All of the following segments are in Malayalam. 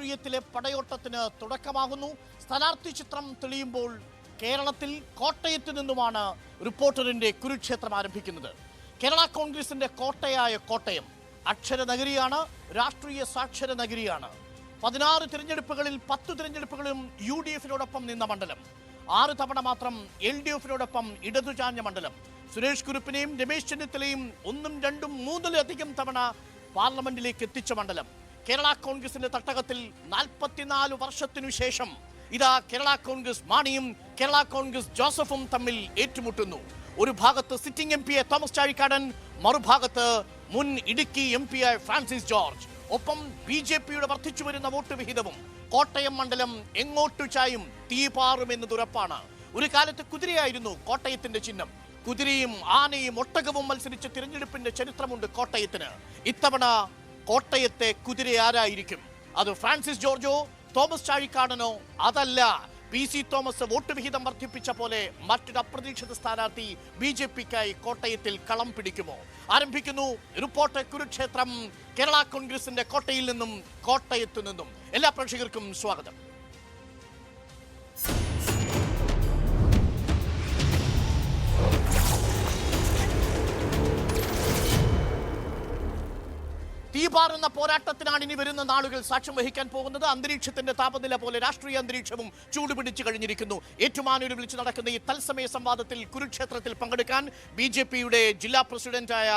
രാഷ്ട്രീയത്തിലെ പടയോട്ടത്തിന് തുടക്കമാകുന്നു. സ്ഥാനാർത്ഥി ചിത്രം തെളിയുമ്പോൾ കേരളത്തിൽ കോട്ടയത്ത് നിന്നുമാണ് റിപ്പോർട്ടറിന്റെ കുരുക്ഷേത്രം ആരംഭിക്കുന്നത്. കേരള കോൺഗ്രസിന്റെ കോട്ടയായ കോട്ടയം അക്ഷരനഗരിയാണ്, രാഷ്ട്രീയ സാക്ഷര നഗരിയാണ്. 16 തിരഞ്ഞെടുപ്പുകളിൽ 10 തിരഞ്ഞെടുപ്പുകളും UDF-നോടൊപ്പം നിന്ന മണ്ഡലം, 6 തവണ മാത്രം LDF-നോടൊപ്പം ഇടതുചാഞ്ഞ മണ്ഡലം, സുരേഷ് കുറുപ്പിനെയും രമേശ് ചെന്നിത്തലയും 1, 2, 3 തവണ പാർലമെന്റിലേക്ക് എത്തിച്ച മണ്ഡലം. കേരള കോൺഗ്രസിന്റെ തട്ടകത്തിൽ 44 വർഷത്തിനു ശേഷം ഇതാ കേരള കോൺഗ്രസ് മാണിയും കേരള കോൺഗ്രസ് ജോസഫും തമ്മിൽ ഏറ്റുമുട്ടുന്നു. ഒരു ഭാഗത്ത് സിറ്റിംഗ് MP തോമസ് ചാഴിക്കാടൻ, മറുഭാഗത്ത് മുൻ ഇടുക്കി MP ഫ്രാൻസിസ് ജോർജ്. ഒപ്പം BJP-യുടെ വർദ്ധിച്ചു വരുന്ന വോട്ട് വിഹിതവും. കോട്ടയം മണ്ഡലം എങ്ങോട്ടു ചായും തീപാറുമെന്നത് ഉറപ്പാണ്. ഒരു കാലത്ത് കുതിരയായിരുന്നു കോട്ടയത്തിന്റെ ചിഹ്നം. കുതിരയും ആനയും ഒട്ടകവും മത്സരിച്ച തിരഞ്ഞെടുപ്പിന്റെ ചരിത്രമുണ്ട് കോട്ടയത്തിന്. ഇത്തവണ കോട്ടയത്തെ കുതിര ആരായിരിക്കും? അത് ഫ്രാൻസിസ് ജോർജോ, തോമസ് ചാഴിക്കാടനോ? അതല്ല, PC തോമസ് വോട്ട് വിഹിതം വർദ്ധിപ്പിച്ച പോലെ മറ്റൊരു അപ്രതീക്ഷിത സ്ഥാനാർത്ഥി BJP-ക്കായി കോട്ടയത്തിൽ കളം പിടിക്കുമോ? ആരംഭിക്കുന്നു റിപ്പോർട്ടർ കുരുക്ഷേത്രം, കേരള കോൺഗ്രസിന്റെ കോട്ടയിൽ നിന്നും കോട്ടയത്തു നിന്നും. എല്ലാ പ്രേക്ഷകർക്കും സ്വാഗതം. തീപാറുന്ന പോരാട്ടത്തിനാണ് ഇനി വരുന്ന നാളുകൾ സാക്ഷ്യം വഹിക്കാൻ പോകുന്നത്. അന്തരീക്ഷത്തിന്റെ താപനില പോലെ രാഷ്ട്രീയ അന്തരീക്ഷവും ചൂടുപിടിച്ചു കഴിഞ്ഞിരിക്കുന്നു. ഏറ്റുമാനൂരിൽ വിളിച്ചു നടക്കുന്ന ഈ തത്സമയ സംവാദത്തിൽ കുരുക്ഷേത്രത്തിൽ പങ്കെടുക്കാൻ BJP-യുടെ ജില്ലാ പ്രസിഡന്റായ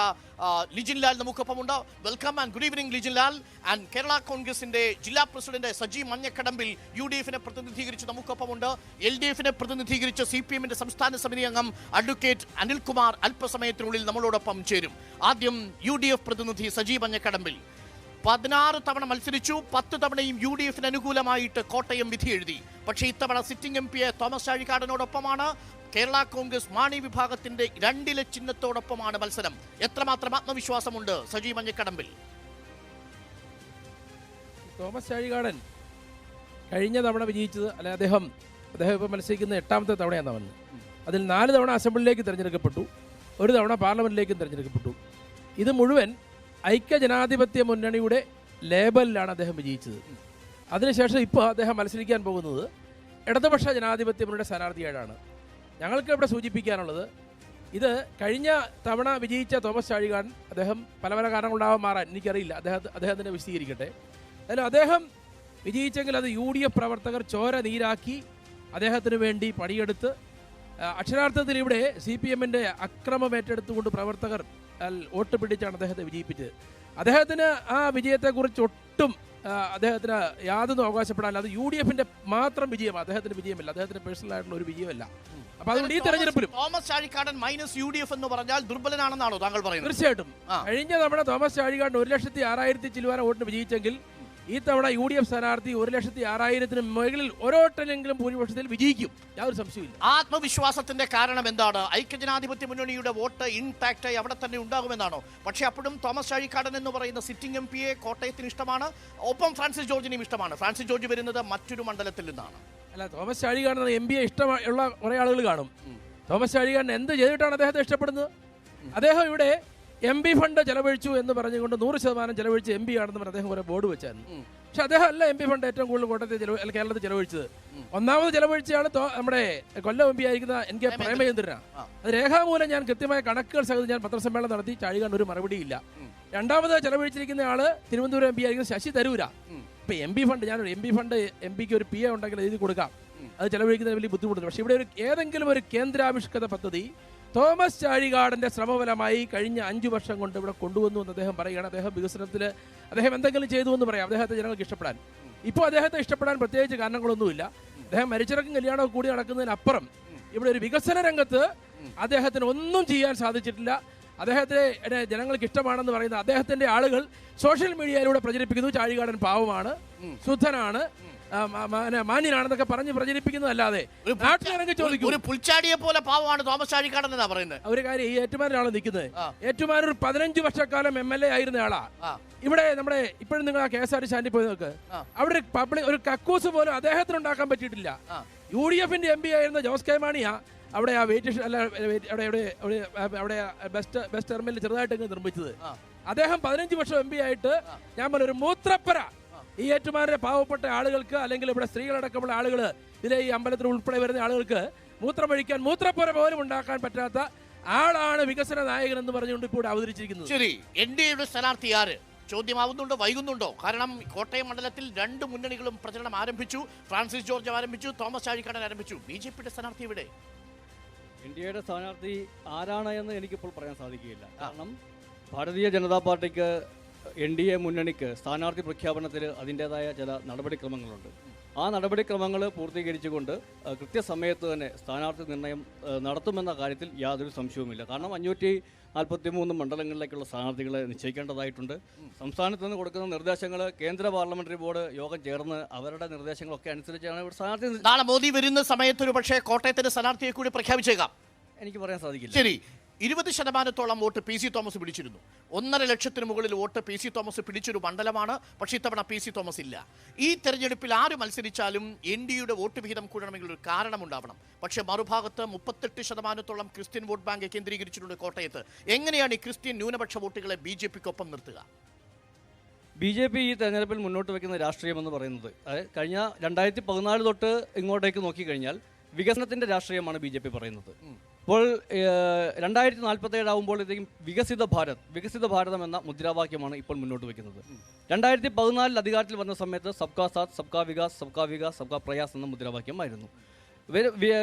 ലിജിൻ ലാൽ നമുക്കൊപ്പമുണ്ട്. Welcome and good evening Lijin Lal. And Kerala കോൺഗ്രസിന്റെ ജില്ലാ പ്രസിഡന്റ് സജി മഞ്ഞക്കടമ്പിൽ UDF-നെ പ്രതിനിധീകരിച്ച് നമുക്കൊപ്പമുണ്ട്. LDF-നെ പ്രതിനിധീകരിച്ച് CPM-ന്റെ സംസ്ഥാന സമിതി അംഗം അഡ്വക്കേറ്റ് അനിൽകുമാർ അല്പസമയത്തിനുള്ളിൽ നമ്മളോടൊപ്പം ചേരും. ആദ്യം UDF പ്രതിനിധി സജി മഞ്ഞക്കടമ്പിൽ. 16 തവണ മത്സരിച്ചു, 10 തവണയും UDF-ന് അനുകൂലമായിട്ട് കോട്ടയം വിധി എഴുതി. പക്ഷേ ഇത്തവണ സിറ്റിംഗ് MP തോമസ് ചാഴിക്കാടനോടൊപ്പമാണ്. കേരള കോൺഗ്രസ് മാണി വിഭാഗത്തിന്റെ 2 ചിഹ്നത്തോടൊപ്പമാണ് മത്സരം. എത്രമാത്രം ആത്മവിശ്വാസമുണ്ട് സജി മഞ്ഞക്കടമ്പിൽ? തോമസ് ചാഴികാടൻ കഴിഞ്ഞ തവണ വിജയിച്ചത്, അല്ലെ അദ്ദേഹം ഇപ്പോൾ മത്സരിക്കുന്ന 8ാമത്തെ തവണയാണ് വന്നത്. അതിൽ 4 തവണ അസംബ്ലിയിലേക്ക് തിരഞ്ഞെടുക്കപ്പെട്ടു, 1 തവണ പാർലമെന്റിലേക്കും തിരഞ്ഞെടുക്കപ്പെട്ടു. ഇത് മുഴുവൻ ഐക്യജനാധിപത്യ മുന്നണിയുടെ ലേബലിലാണ് അദ്ദേഹം വിജയിച്ചത്. അതിനുശേഷം ഇപ്പോൾ അദ്ദേഹം മത്സരിക്കാൻ പോകുന്നത് ഇടതുപക്ഷ ജനാധിപത്യ മുന്നണിയുടെ സ്ഥാനാർത്ഥിയായിട്ടാണ്. ഞങ്ങൾക്ക് ഇവിടെ സൂചിപ്പിക്കാനുള്ളത്, ഇത് കഴിഞ്ഞ തവണ വിജയിച്ച തോമസ് ചാഴികാടൻ, അദ്ദേഹം പല കാരണങ്ങളുണ്ടാവാൻ മാറാൻ എനിക്കറിയില്ല, അദ്ദേഹത്തിനെ വിശദീകരിക്കട്ടെ. അതിൽ അദ്ദേഹം വിജയിച്ചെങ്കിൽ അത് UDF പ്രവർത്തകർ ചോര നീരാക്കി അദ്ദേഹത്തിന് വേണ്ടി പണിയെടുത്ത്, അക്ഷരാർത്ഥത്തിൽ ഇവിടെ CPM-ന്റെ അക്രമം ഏറ്റെടുത്തുകൊണ്ട് പ്രവർത്തകർ വോട്ട് പിടിച്ചാണ് അദ്ദേഹത്തെ വിജയിപ്പിച്ചത്. അദ്ദേഹത്തിന് ആ വിജയത്തെക്കുറിച്ച് ഒട്ടും അദ്ദേഹത്തിന് യാതൊന്നും അവകാശപ്പെടാനില്ല. അത് UDF-ന്റെ മാത്രം വിജയമാണ്, അദ്ദേഹത്തിന്റെ വിജയമല്ല, അദ്ദേഹത്തിന്റെ പേഴ്സണൽ ആയിട്ടുള്ള ഒരു വിജയമല്ല. അപ്പൊ അതുകൊണ്ട് ഈ തെരഞ്ഞെടുപ്പിലും തോമസ് ചാഴിക്കാടൻ മൈനസ് UDF എന്ന് പറഞ്ഞാൽ ദുർബലനാണെന്നാണോ താങ്കൾ പറയുന്നത്? തീർച്ചയായിട്ടും. കഴിഞ്ഞ തവണ തോമസ് ചാഴികാടൻ 1,06,000 ചില്ലുവാന വോട്ടിന് വിജയിച്ചെങ്കിൽ ഈ തവണ UDF സ്ഥാനാർത്ഥി 1,06,000-ന് മുകളിൽ ഓരോട്ടെങ്കിലും ഭൂരിപക്ഷത്തിൽ വിജയിക്കും, യാതൊരു സംശയമില്ല. ആത്മവിശ്വാസത്തിന്റെ കാരണം എന്താണ്? ഐക്യജനാധിപത്യ മുന്നണിയുടെ വോട്ട് ഇൻടാക്റ്റായി അവിടെ തന്നെ ഉണ്ടാകുമെന്നാണോ? പക്ഷേ അപ്പോഴും തോമസ് ചാഴിക്കാടൻ എന്ന് പറയുന്ന സിറ്റിംഗ് MP-യെ കോട്ടയത്തിന് ഇഷ്ടമാണ്, ഒപ്പം ഫ്രാൻസിസ് ജോർജിനെയും ഇഷ്ടമാണ്. ഫ്രാൻസിസ് ജോർജ് വരുന്നത് മറ്റൊരു മണ്ഡലത്തിൽ നിന്നാണ്. അല്ല, തോമസ് ചാഴികാടൻ MP-യെ ഇഷ്ടമുള്ള കുറെ ആളുകൾ കാണും. തോമസ് ചാഴികാടൻ എന്ത് ചെയ്തിട്ടാണ് അദ്ദേഹത്തെ ഇഷ്ടപ്പെടുന്നത്? അദ്ദേഹം ഇവിടെ MP ഫണ്ട് ചെലവഴിച്ചു എന്ന് പറഞ്ഞുകൊണ്ട് 100% ചെലവഴിച്ച് MP ആണെന്ന് പറഞ്ഞ് അദ്ദേഹം കുറെ ബോർഡ് വെച്ചായിരുന്നു. പക്ഷെ അദ്ദേഹം അല്ല MP ഫണ്ട് ഏറ്റവും കൂടുതൽ കോട്ടയത്തെ കേരളത്തിൽ ചെലവഴിച്ചത്. ഒന്നാമത് ചെലവഴിച്ചാണ് നമ്മുടെ കൊല്ലം MP ആയിരിക്കുന്ന NK പ്രേമചന്ദ്രനാണ്. അത് രേഖാമൂലം ഞാൻ കൃത്യമായ കണക്കുകൾ സഹിതം ഞാൻ പത്രസമ്മേളനം നടത്തി, ചാഴികാടൻ ഒരു മറുപടിയില്ല. രണ്ടാമത് ചെലവഴിച്ചിരിക്കുന്ന ആള് തിരുവനന്തപുരം MP ആയിരിക്കുന്ന ശശി തരൂര. ഇപ്പൊ MP ഫണ്ട്, ഞാനൊരു MP ഫണ്ട് MP-ക്ക് ഒരു PA ഉണ്ടെങ്കിൽ എഴുതി കൊടുക്കാം, അത് ചെലവഴിക്കുന്നതിന് വലിയ ബുദ്ധിമുട്ടുണ്ട്. പക്ഷെ ഇവിടെ ഏതെങ്കിലും ഒരു കേന്ദ്രാവിഷ്കൃത പദ്ധതി തോമസ് ചാഴികാടന്റെ ശ്രമഫലമായി കഴിഞ്ഞ 5 വർഷം കൊണ്ട് ഇവിടെ കൊണ്ടുവന്നു എന്ന് അദ്ദേഹം പറയുകയാണ്. അദ്ദേഹം വികസനത്തിൽ അദ്ദേഹം എന്തെങ്കിലും ചെയ്തു എന്ന് പറയാം, അദ്ദേഹത്തെ ജനങ്ങൾക്ക് ഇഷ്ടപ്പെടാൻ. ഇപ്പോൾ അദ്ദേഹത്തെ ഇഷ്ടപ്പെടാൻ പ്രത്യേകിച്ച് കാരണങ്ങളൊന്നുമില്ല. അദ്ദേഹം മരിച്ചിറക്കും കല്യാണമൊക്കെ കൂടി നടക്കുന്നതിനപ്പുറം ഇവിടെ ഒരു വികസന രംഗത്ത് അദ്ദേഹത്തിന് ഒന്നും ചെയ്യാൻ സാധിച്ചിട്ടില്ല. അദ്ദേഹത്തെ ജനങ്ങൾക്ക് ഇഷ്ടമാണെന്ന് പറയുന്ന അദ്ദേഹത്തിന്റെ ആളുകൾ സോഷ്യൽ മീഡിയയിലൂടെ പ്രചരിപ്പിക്കുന്നു, ചാഴികാടൻ പാവമാണ്, ശുദ്ധനാണ്, മാന്യനാണെന്നൊക്കെ പറഞ്ഞ് പ്രചരിപ്പിക്കുന്നതല്ലാതെ നാട്ടിലിറങ്ങി ചോദിക്കും ഒരു പുൽച്ചാടിയെ പോലെ പാവമാണ് തോമസ് ചാഴിക്കാടൻ എന്നാ പറയുന്നത്. ഒരു കാര്യം, ഈ ഏറ്റുമാനൂരാണ് നിൽക്കുന്നത്. ഏറ്റുമാനൂർ 15 വർഷക്കാലം MLA ആയിരുന്ന ആളാ. ഇവിടെ നമ്മുടെ ഇപ്പോഴും നിങ്ങൾ ആ KSRTC സ്റ്റാൻഡിൽ പോയി നോക്ക്, അവിടെ ഒരു കക്കൂസ് പോലും അദ്ദേഹത്തിന് ഉണ്ടാക്കാൻ പറ്റിയിട്ടില്ല. UDF-ന്റെ MP ആയിരുന്ന ജോസ് കെ മാണിയാ അവിടെ ആ വെയിറ്റ് അവിടെ ബസ് ടെർമിനൽ ചെറുതായിട്ട് നിർമ്മിച്ചത്. അദ്ദേഹം 15 വർഷം MP ആയിട്ട് ഞാൻ പറഞ്ഞ ഒരു മൂത്രപ്പര ഈ ഏറ്റുമാനൂരെ പാവപ്പെട്ട ആളുകൾക്ക്, അല്ലെങ്കിൽ ഇവിടെ സ്ത്രീകളടക്കമുള്ള ആളുകൾ, ഇതിലെ ഈ അമ്പലത്തിൽ ഉൾപ്പെടെ വരുന്ന ആളുകൾക്ക് മൂത്രമൊഴിക്കാൻ മൂത്രപ്പുര പോലും ഉണ്ടാക്കാൻ പറ്റാത്ത ആളാണ് വികസന നായകൻ എന്ന് പറഞ്ഞുകൊണ്ട് ഇപ്പോൾ ഇവിടെ അവതരിച്ചിരിക്കുന്നത്. ശരി, NDAയുടെ സ്ഥാനാർത്ഥി ആര് ചോദ്യമാവുന്നുണ്ടോ, വൈകുന്നുണ്ടോ? കാരണം കോട്ടയം മണ്ഡലത്തിൽ 2 മുന്നണികളും പ്രചരണം ആരംഭിച്ചു. ഫ്രാൻസിസ് ജോർജ് ആരംഭിച്ചു, തോമസ് ചാഴിക്കാടൻ ആരംഭിച്ചു. BJPയുടെ സ്ഥാനാർത്ഥി ഇവിടെ? ഇന്ത്യയുടെ സ്ഥാനാർത്ഥി ആരാണ് എന്ന് എനിക്കിപ്പോൾ പറയാൻ സാധിക്കുകയില്ല. കാരണം ഭാരതീയ ജനതാ പാർട്ടിക്ക് NDA മുന്നണിക്ക് സ്ഥാനാർത്ഥി പ്രഖ്യാപനത്തിൽ അതിൻ്റെതായ ചില നടപടിക്രമങ്ങളുണ്ട്. ആ നടപടിക്രമങ്ങൾ പൂർത്തീകരിച്ചുകൊണ്ട് കൃത്യസമയത്ത് തന്നെ സ്ഥാനാർത്ഥി നിർണയം നടത്തുമെന്ന കാര്യത്തിൽ യാതൊരു സംശയവുമില്ല. കാരണം 543 മണ്ഡലങ്ങളിലേക്കുള്ള സ്ഥാനാർത്ഥികളെ നിശ്ചയിക്കേണ്ടതായിട്ടുണ്ട്. സംസ്ഥാനത്ത് നിന്ന് കൊടുക്കുന്ന നിർദ്ദേശങ്ങൾ കേന്ദ്ര പാർലമെന്ററി ബോർഡ് യോഗം ചേർന്ന് അവരുടെ നിർദ്ദേശങ്ങളൊക്കെ അനുസരിച്ചാണ് ഇവിടെ സ്ഥാനാർത്ഥി. നാളെ മോദി വരുന്ന സമയത്ത് ഒരു പക്ഷേ കോട്ടയത്തിന്റെ സ്ഥാനാർത്ഥിയെ കൂടി പ്രഖ്യാപിച്ചേക്കാം. എനിക്ക് പറയാൻ സാധിക്കില്ല. ശരി, 20% വോട്ട് PC തോമസ് പിടിച്ചിരുന്നു. 1.5 ലക്ഷത്തിന് മുകളിൽ വോട്ട് PC തോമസ് പിടിച്ചൊരു മണ്ഡലമാണ്. പക്ഷേ ഇത്തവണ PC തോമസ് ഇല്ല. ഈ തെരഞ്ഞെടുപ്പിൽ ആര് മത്സരിച്ചാലും NDAയുടെ വോട്ട് വിഹിതം കൂടണമെങ്കിൽ ഒരു കാരണമുണ്ടാവണം. പക്ഷേ മറുഭാഗത്ത് 38% ക്രിസ്ത്യൻ വോട്ട് ബാങ്ക് കേന്ദ്രീകരിച്ചിട്ടുണ്ട് കോട്ടയത്ത്. എങ്ങനെയാണ് ഈ ക്രിസ്ത്യൻ ന്യൂനപക്ഷ വോട്ടുകളെ BJPക്കൊപ്പം നിർത്തുക? BJP ഈ തെരഞ്ഞെടുപ്പിൽ മുന്നോട്ട് വയ്ക്കുന്ന രാഷ്ട്രീയം എന്ന് പറയുന്നത്, അതായത് കഴിഞ്ഞ 2014 തൊട്ട് ഇങ്ങോട്ടേക്ക് നോക്കിക്കഴിഞ്ഞാൽ വികസനത്തിന്റെ രാഷ്ട്രീയമാണ് BJP പറയുന്നത്. ഇപ്പോൾ 2047 ആകുമ്പോഴത്തേക്കും വികസിത ഭാരതം എന്ന മുദ്രാവാക്യമാണ് ഇപ്പോൾ മുന്നോട്ട് വയ്ക്കുന്നത്. 2014 അധികാരത്തിൽ വന്ന സമയത്ത് സബ്കാ സാത്ത് സബ്കാ വികാസ് സബ്കാ പ്രയാസ് എന്ന മുദ്രാവാക്യമായിരുന്നു.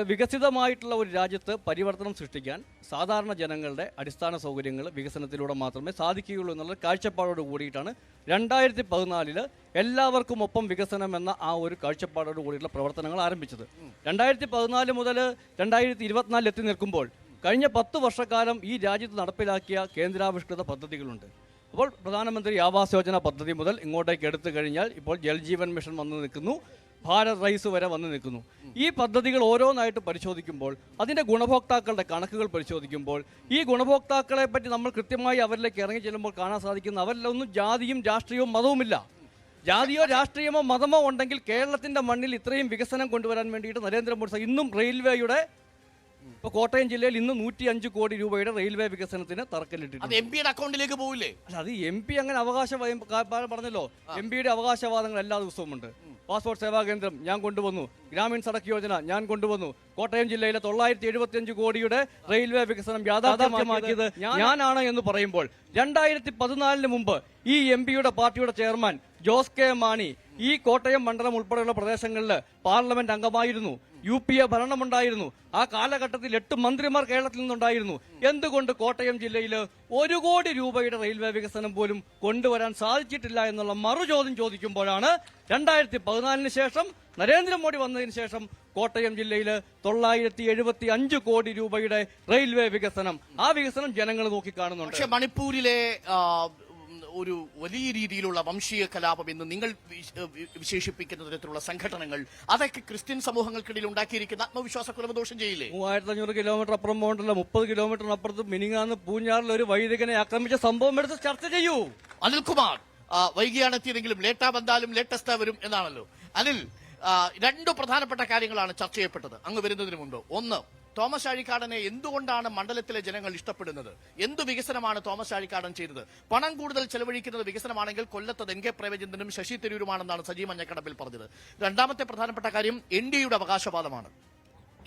വികസിതമായിട്ടുള്ള ഒരു രാജ്യത്ത് പരിവർത്തനം സൃഷ്ടിക്കാൻ സാധാരണ ജനങ്ങളുടെ അടിസ്ഥാന സൗകര്യങ്ങൾ വികസനത്തിലൂടെ മാത്രമേ സാധിക്കുകയുള്ളൂ എന്നുള്ള കാഴ്ചപ്പാടോട് കൂടിയിട്ടാണ് 2014 എല്ലാവർക്കും ഒപ്പം വികസനം എന്ന ആ ഒരു കാഴ്ചപ്പാടോട് കൂടിയുള്ള പ്രവർത്തനങ്ങൾ ആരംഭിച്ചത്. 2014 മുതൽ 2024 എത്തി നിൽക്കുമ്പോൾ കഴിഞ്ഞ 10 വർഷക്കാലം ഈ രാജ്യത്ത് നടപ്പിലാക്കിയ കേന്ദ്രാവിഷ്കൃത പദ്ധതികളുണ്ട്. അപ്പോൾ പ്രധാനമന്ത്രി ആവാസ് യോജന പദ്ധതി മുതൽ ഇങ്ങോട്ടേക്ക് എടുത്തു കഴിഞ്ഞാൽ ഇപ്പോൾ ജൽജീവൻ മിഷൻ വന്നു നിൽക്കുന്നു, ഭാരത് റൈസ് വരെ വന്നു നിൽക്കുന്നു. ഈ പദ്ധതികൾ ഓരോന്നായിട്ട് പരിശോധിക്കുമ്പോൾ, അതിൻ്റെ ഗുണഭോക്താക്കളുടെ കണക്കുകൾ പരിശോധിക്കുമ്പോൾ, ഈ ഗുണഭോക്താക്കളെ പറ്റി നമ്മൾ കൃത്യമായി അവരിലേക്ക് ഇറങ്ങി ചെല്ലുമ്പോൾ കാണാൻ സാധിക്കുന്ന അവരിലൊന്നും ജാതിയും രാഷ്ട്രീയവും മതവുമില്ല. ജാതിയോ രാഷ്ട്രീയമോ മതമോ ഉണ്ടെങ്കിൽ കേരളത്തിൻ്റെ മണ്ണിൽ ഇത്രയും വികസനം കൊണ്ടുവരാൻ വേണ്ടിയിട്ട് നരേന്ദ്രമോദി ഇന്നും റെയിൽവേയുടെ ഇപ്പോൾ കോട്ടയം ജില്ലയിൽ ഇന്ന് 105 കോടി രൂപയുടെ റെയിൽവേ വികസനത്തിന് തറക്കല്ലിട്ടിട്ടുണ്ട്. MPയുടെ അക്കൗണ്ടിലേക്ക് പോവില്ലേ? അല്ല, അത് MP അങ്ങനെ പറഞ്ഞല്ലോ. MPയുടെ അവകാശവാദങ്ങൾ എല്ലാ ദിവസവും ഉണ്ട്. പാസ്പോർട്ട് സേവാ കേന്ദ്രം ഞാൻ കൊണ്ടുവന്നു, ഗ്രാമീൺ സടക്ക് യോജന ഞാൻ കൊണ്ടുവന്നു, കോട്ടയം ജില്ലയിലെ 975 കോടിയുടെ റെയിൽവേ വികസനം യാഥാർത്ഥ്യമാക്കിയത് ഞാനാണ് എന്ന് പറയുമ്പോൾ 2014 മുമ്പ് ഈ MP-യുടെ പാർട്ടിയുടെ ചെയർമാൻ ജോസ് കെ മാണി ഈ കോട്ടയം മണ്ഡലം ഉൾപ്പെടെയുള്ള പ്രദേശങ്ങളിൽ പാർലമെന്റ് അംഗമായിരുന്നു. UPA ഭരണമുണ്ടായിരുന്നു. ആ കാലഘട്ടത്തിൽ 8 മന്ത്രിമാർ കേരളത്തിൽ നിന്നുണ്ടായിരുന്നു. എന്തുകൊണ്ട് കോട്ടയം ജില്ലയിൽ 1 കോടി രൂപയുടെ റെയിൽവേ വികസനം പോലും കൊണ്ടുവരാൻ സാധിച്ചിട്ടില്ല എന്നുള്ള മറുചോദ്യം ചോദിക്കുമ്പോഴാണ് 2014 ശേഷം നരേന്ദ്രമോദി വന്നതിന് ശേഷം കോട്ടയം ജില്ലയിൽ 975 കോടി രൂപയുടെ റെയിൽവേ വികസനം, ആ വികസനം ജനങ്ങൾ നോക്കിക്കാണുന്നുണ്ട്. പക്ഷേ മണിപ്പൂരിലെ ഒരു വലിയ രീതിയിലുള്ള വംശീയ കലാപം എന്ന് നിങ്ങൾ വിശേഷിപ്പിക്കുന്ന തരത്തിലുള്ള സംഘടനകൾ, അതൊക്കെ ക്രിസ്ത്യൻ സമൂഹങ്ങൾക്കിടയിൽ ഉണ്ടാക്കിയിരിക്കുന്ന ആത്മവിശ്വാസക്കുറവ് ദോഷം ചെയ്യില്ലേ? 3500 കിലോമീറ്റർ അപ്പുറം പോകണ്ടല്ലോ, 30 കിലോമീറ്ററിനപ്പുറത്ത് മിനിങ്ങാന്ന് പൂഞ്ഞാറിൽ ഒരു വൈദികനെ ആക്രമിച്ച സംഭവം എടുത്ത് ചർച്ച ചെയ്യൂ. അനിൽകുമാർ, വൈകിയാണ് എത്തിയതെങ്കിലും ലേറ്റാ വന്നാലും ലേറ്റസ്റ്റാ വരും എന്നാണല്ലോ. അനിൽ, 2 പ്രധാനപ്പെട്ട കാര്യങ്ങളാണ് ചർച്ച ചെയ്യപ്പെട്ടത് അങ്ങ് വരുന്നതിന് മുമ്പ്. ഒന്ന്, തോമസ് ചാഴിക്കാടനെ എന്തുകൊണ്ടാണ് മണ്ഡലത്തിലെ ജനങ്ങൾ ഇഷ്ടപ്പെടുന്നത്? എന്ത് വികസനമാണ് തോമസ് ചാഴിക്കാടൻ ചെയ്തത്? പണം കൂടുതൽ ചെലവഴിക്കുന്നത് വികസനമാണെങ്കിൽ കൊല്ലത്ത് NK പ്രേമചന്ദ്രനും ശശി തരൂരുമാണെന്നാണ് സജി മഞ്ഞക്കടമ്പിൽ പറഞ്ഞത്. രണ്ടാമത്തെ പ്രധാനപ്പെട്ട കാര്യം NDAയുടെ അവകാശവാദമാണ്.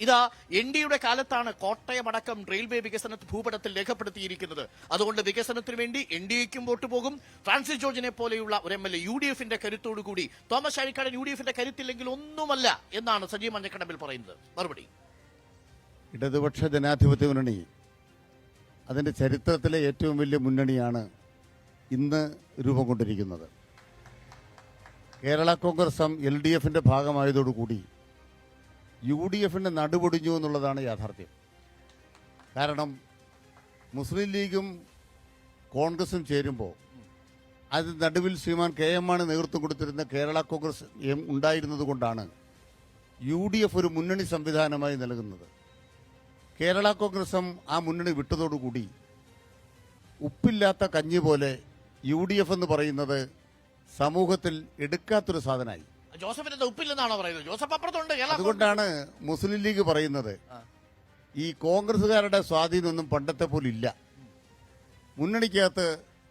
ഇതാ NDAയുടെ കാലത്താണ് കോട്ടയമടക്കം റെയിൽവേ വികസന ഭൂപടത്തിൽ രേഖപ്പെടുത്തിയിരിക്കുന്നത്. അതുകൊണ്ട് വികസനത്തിന് വേണ്ടി NDAയ്ക്കും വോട്ട് പോകും. ഫ്രാൻസിസ് ജോർജിനെ പോലെയുള്ള ഒരു MLA UDF-ന്റെ കരുത്തോടുകൂടി, തോമസ് ചാഴിക്കാടൻ UDF-ന്റെ കരുത്തില്ലെങ്കിൽ ഒന്നുമല്ല എന്നാണ് സജി മഞ്ഞക്കടമ്പിൽ പറയുന്നത്. മറുപടി, ഇടതുപക്ഷ ജനാധിപത്യ മുന്നണി അതിൻ്റെ ചരിത്രത്തിലെ ഏറ്റവും വലിയ മുന്നണിയാണ് ഇന്ന് രൂപം കൊണ്ടിരിക്കുന്നത്. കേരള കോൺഗ്രസ് LDF-ന്റെ ഭാഗമായതോടുകൂടി UDF-ന്റെ നടുപൊടിഞ്ഞു എന്നുള്ളതാണ് യാഥാർത്ഥ്യം. കാരണം മുസ്ലിം ലീഗും കോൺഗ്രസും ചേരുമ്പോൾ അത് നടുവിൽ ശ്രീമാൻ KM മാണി നേതൃത്വം കൊടുത്തിരുന്ന കേരള കോൺഗ്രസ് ഉണ്ടായിരുന്നത് കൊണ്ടാണ് UDF ഒരു മുന്നണി സംവിധാനമായി നൽകുന്നത്. കേരള കോൺഗ്രസും ആ മുന്നണി വിട്ടതോടുകൂടി ഉപ്പില്ലാത്ത കഞ്ഞി പോലെ UDF എന്ന് പറയുന്നത് സമൂഹത്തിൽ എടുക്കാത്തൊരു സാധനമായി. ജോസഫിന്റെ ഉപ്പില്ലെന്നാണോ പറയുന്നത്? ജോസഫ് അപ്പുറത്തുണ്ട്. അതുകൊണ്ടാണ് മുസ്ലിം ലീഗ് പറയുന്നത് ഈ കോൺഗ്രസുകാരുടെ സ്വാധീനമൊന്നും പണ്ടത്തെ പോലെ ഇല്ല. മുന്നണിക്കകത്ത്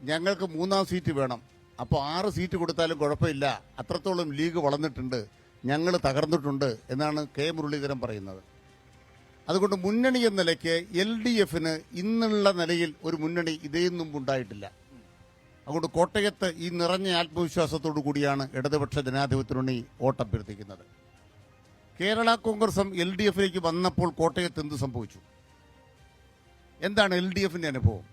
ഞങ്ങൾക്ക് 3-ാം സീറ്റ് വേണം, അപ്പോൾ 6 സീറ്റ് കൊടുത്താലും കുഴപ്പമില്ല, അത്രത്തോളം ലീഗ് വളർന്നിട്ടുണ്ട്, ഞങ്ങൾ തകർന്നിട്ടുണ്ട് എന്നാണ് കെ മുരളീധരൻ പറയുന്നത്. അതുകൊണ്ട് മുന്നണി എന്ന നിലയ്ക്ക് LDFന് ഇന്നുള്ള നിലയിൽ ഒരു മുന്നണി ഇതേ മുമ്പ് ഉണ്ടായിട്ടില്ല. അതുകൊണ്ട് കോട്ടയത്ത് ഈ നിറഞ്ഞ ആത്മവിശ്വാസത്തോടു കൂടിയാണ് ഇടതുപക്ഷ ജനാധിപത്യ മുന്നണി വോട്ടഭ്യർത്ഥിക്കുന്നത്. കേരള കോൺഗ്രസും LDFിലേക്ക് വന്നപ്പോൾ കോട്ടയത്ത് എന്ത് സംഭവിച്ചു? എന്താണ് LDFിന്റെ അനുഭവം?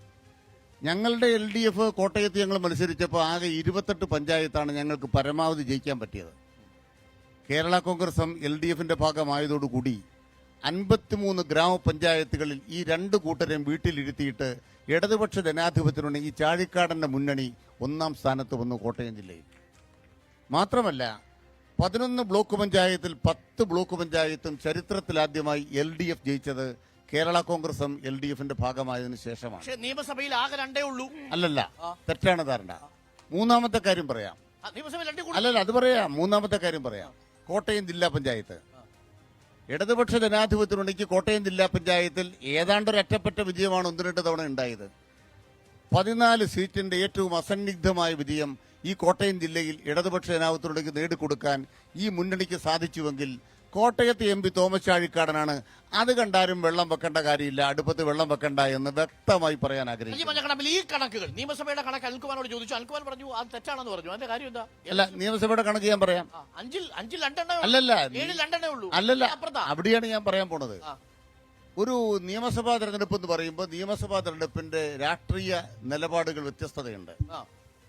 ഞങ്ങളുടെ LDF കോട്ടയത്ത് ഞങ്ങൾ മത്സരിച്ചപ്പോൾ ആകെ 28 പഞ്ചായത്താണ് ഞങ്ങൾക്ക് പരമാവധി ജയിക്കാൻ പറ്റിയത്. കേരള കോൺഗ്രസും LDFിന്റെ ഭാഗമായതോടുകൂടി 53 ഗ്രാമപഞ്ചായത്തുകളിൽ ഈ 2 കൂട്ടരെയും വീട്ടിലിരുത്തിയിട്ട് ഇടതുപക്ഷ ജനാധിപത്യത്തിന് ഈ ചാഴിക്കാടന്റെ മുന്നണി 1ാം സ്ഥാനത്ത് വന്നു കോട്ടയം ജില്ലയിൽ. മാത്രമല്ല 11 ബ്ലോക്ക് പഞ്ചായത്തിൽ 10 ബ്ലോക്ക് പഞ്ചായത്തും ചരിത്രത്തിലാദ്യമായി LDF ജയിച്ചത് കേരള കോൺഗ്രസും LDFിന്റെ ഭാഗമായതിനു ശേഷമാണ്. പക്ഷേ നിയമസഭയിൽ ആകെ 2 ഉള്ളൂ. അല്ലല്ല, തെറ്റാണ് ധാരണ. മൂന്നാമത്തെ കാര്യം പറയാം. നിയമസഭയിൽ 2 അല്ലല്ല, അത് പറയാം. മൂന്നാമത്തെ കാര്യം പറയാം. കോട്ടയം ജില്ലാ പഞ്ചായത്ത് ഇടതുപക്ഷ ജനാധിപത്യമുണ്ടെങ്കിൽ കോട്ടയം ജില്ലാ പഞ്ചായത്തിൽ ഏതാണ്ട് ഒരു ഒറ്റപ്പെട്ട വിജയമാണ് 1-2 തവണ ഉണ്ടായത്. 14 സീറ്റിന്റെ ഏറ്റവും അസന്നിഗ്ധമായ വിജയം ഈ കോട്ടയം ജില്ലയിൽ ഇടതുപക്ഷ ജനാധിപത്യമുണ്ടെങ്കിൽ നേടിക്കൊടുക്കാൻ ഈ മുന്നണിക്ക് സാധിച്ചുവെങ്കിൽ കോട്ടയത്ത് MP തോമസ് ചാഴിക്കാടനാണ്. അത് കണ്ടാലും വെള്ളം വെക്കേണ്ട കാര്യമില്ല, അടുപ്പത്ത് വെള്ളം വെക്കണ്ട എന്ന് വ്യക്തമായി പറയാൻ ആഗ്രഹിക്കുന്നു. ഈ കണക്കുകൾ നിയമസഭയുടെ കണക്ക് അനിൽകുമാറിനോട് ചോദിച്ചു. അനിൽകുമാർ പറഞ്ഞു അത് തെറ്റാണെന്ന് പറഞ്ഞു. അതിന്റെ കാര്യം എന്താ? അല്ല, നിയമസഭയുടെ കണക്ക് ഞാൻ പറയാം. 5-ൽ 2 അല്ലല്ല, 7-ൽ 2 ഉള്ളൂ. അല്ലല്ല, അവിടെയാണ് ഞാൻ പറയാൻ പോണത്. ഒരു നിയമസഭാ തെരഞ്ഞെടുപ്പ് എന്ന് പറയുമ്പോൾ നിയമസഭാ തെരഞ്ഞെടുപ്പിന്റെ രാഷ്ട്രീയ നിലപാടുകൾ വ്യത്യസ്തതയുണ്ട്.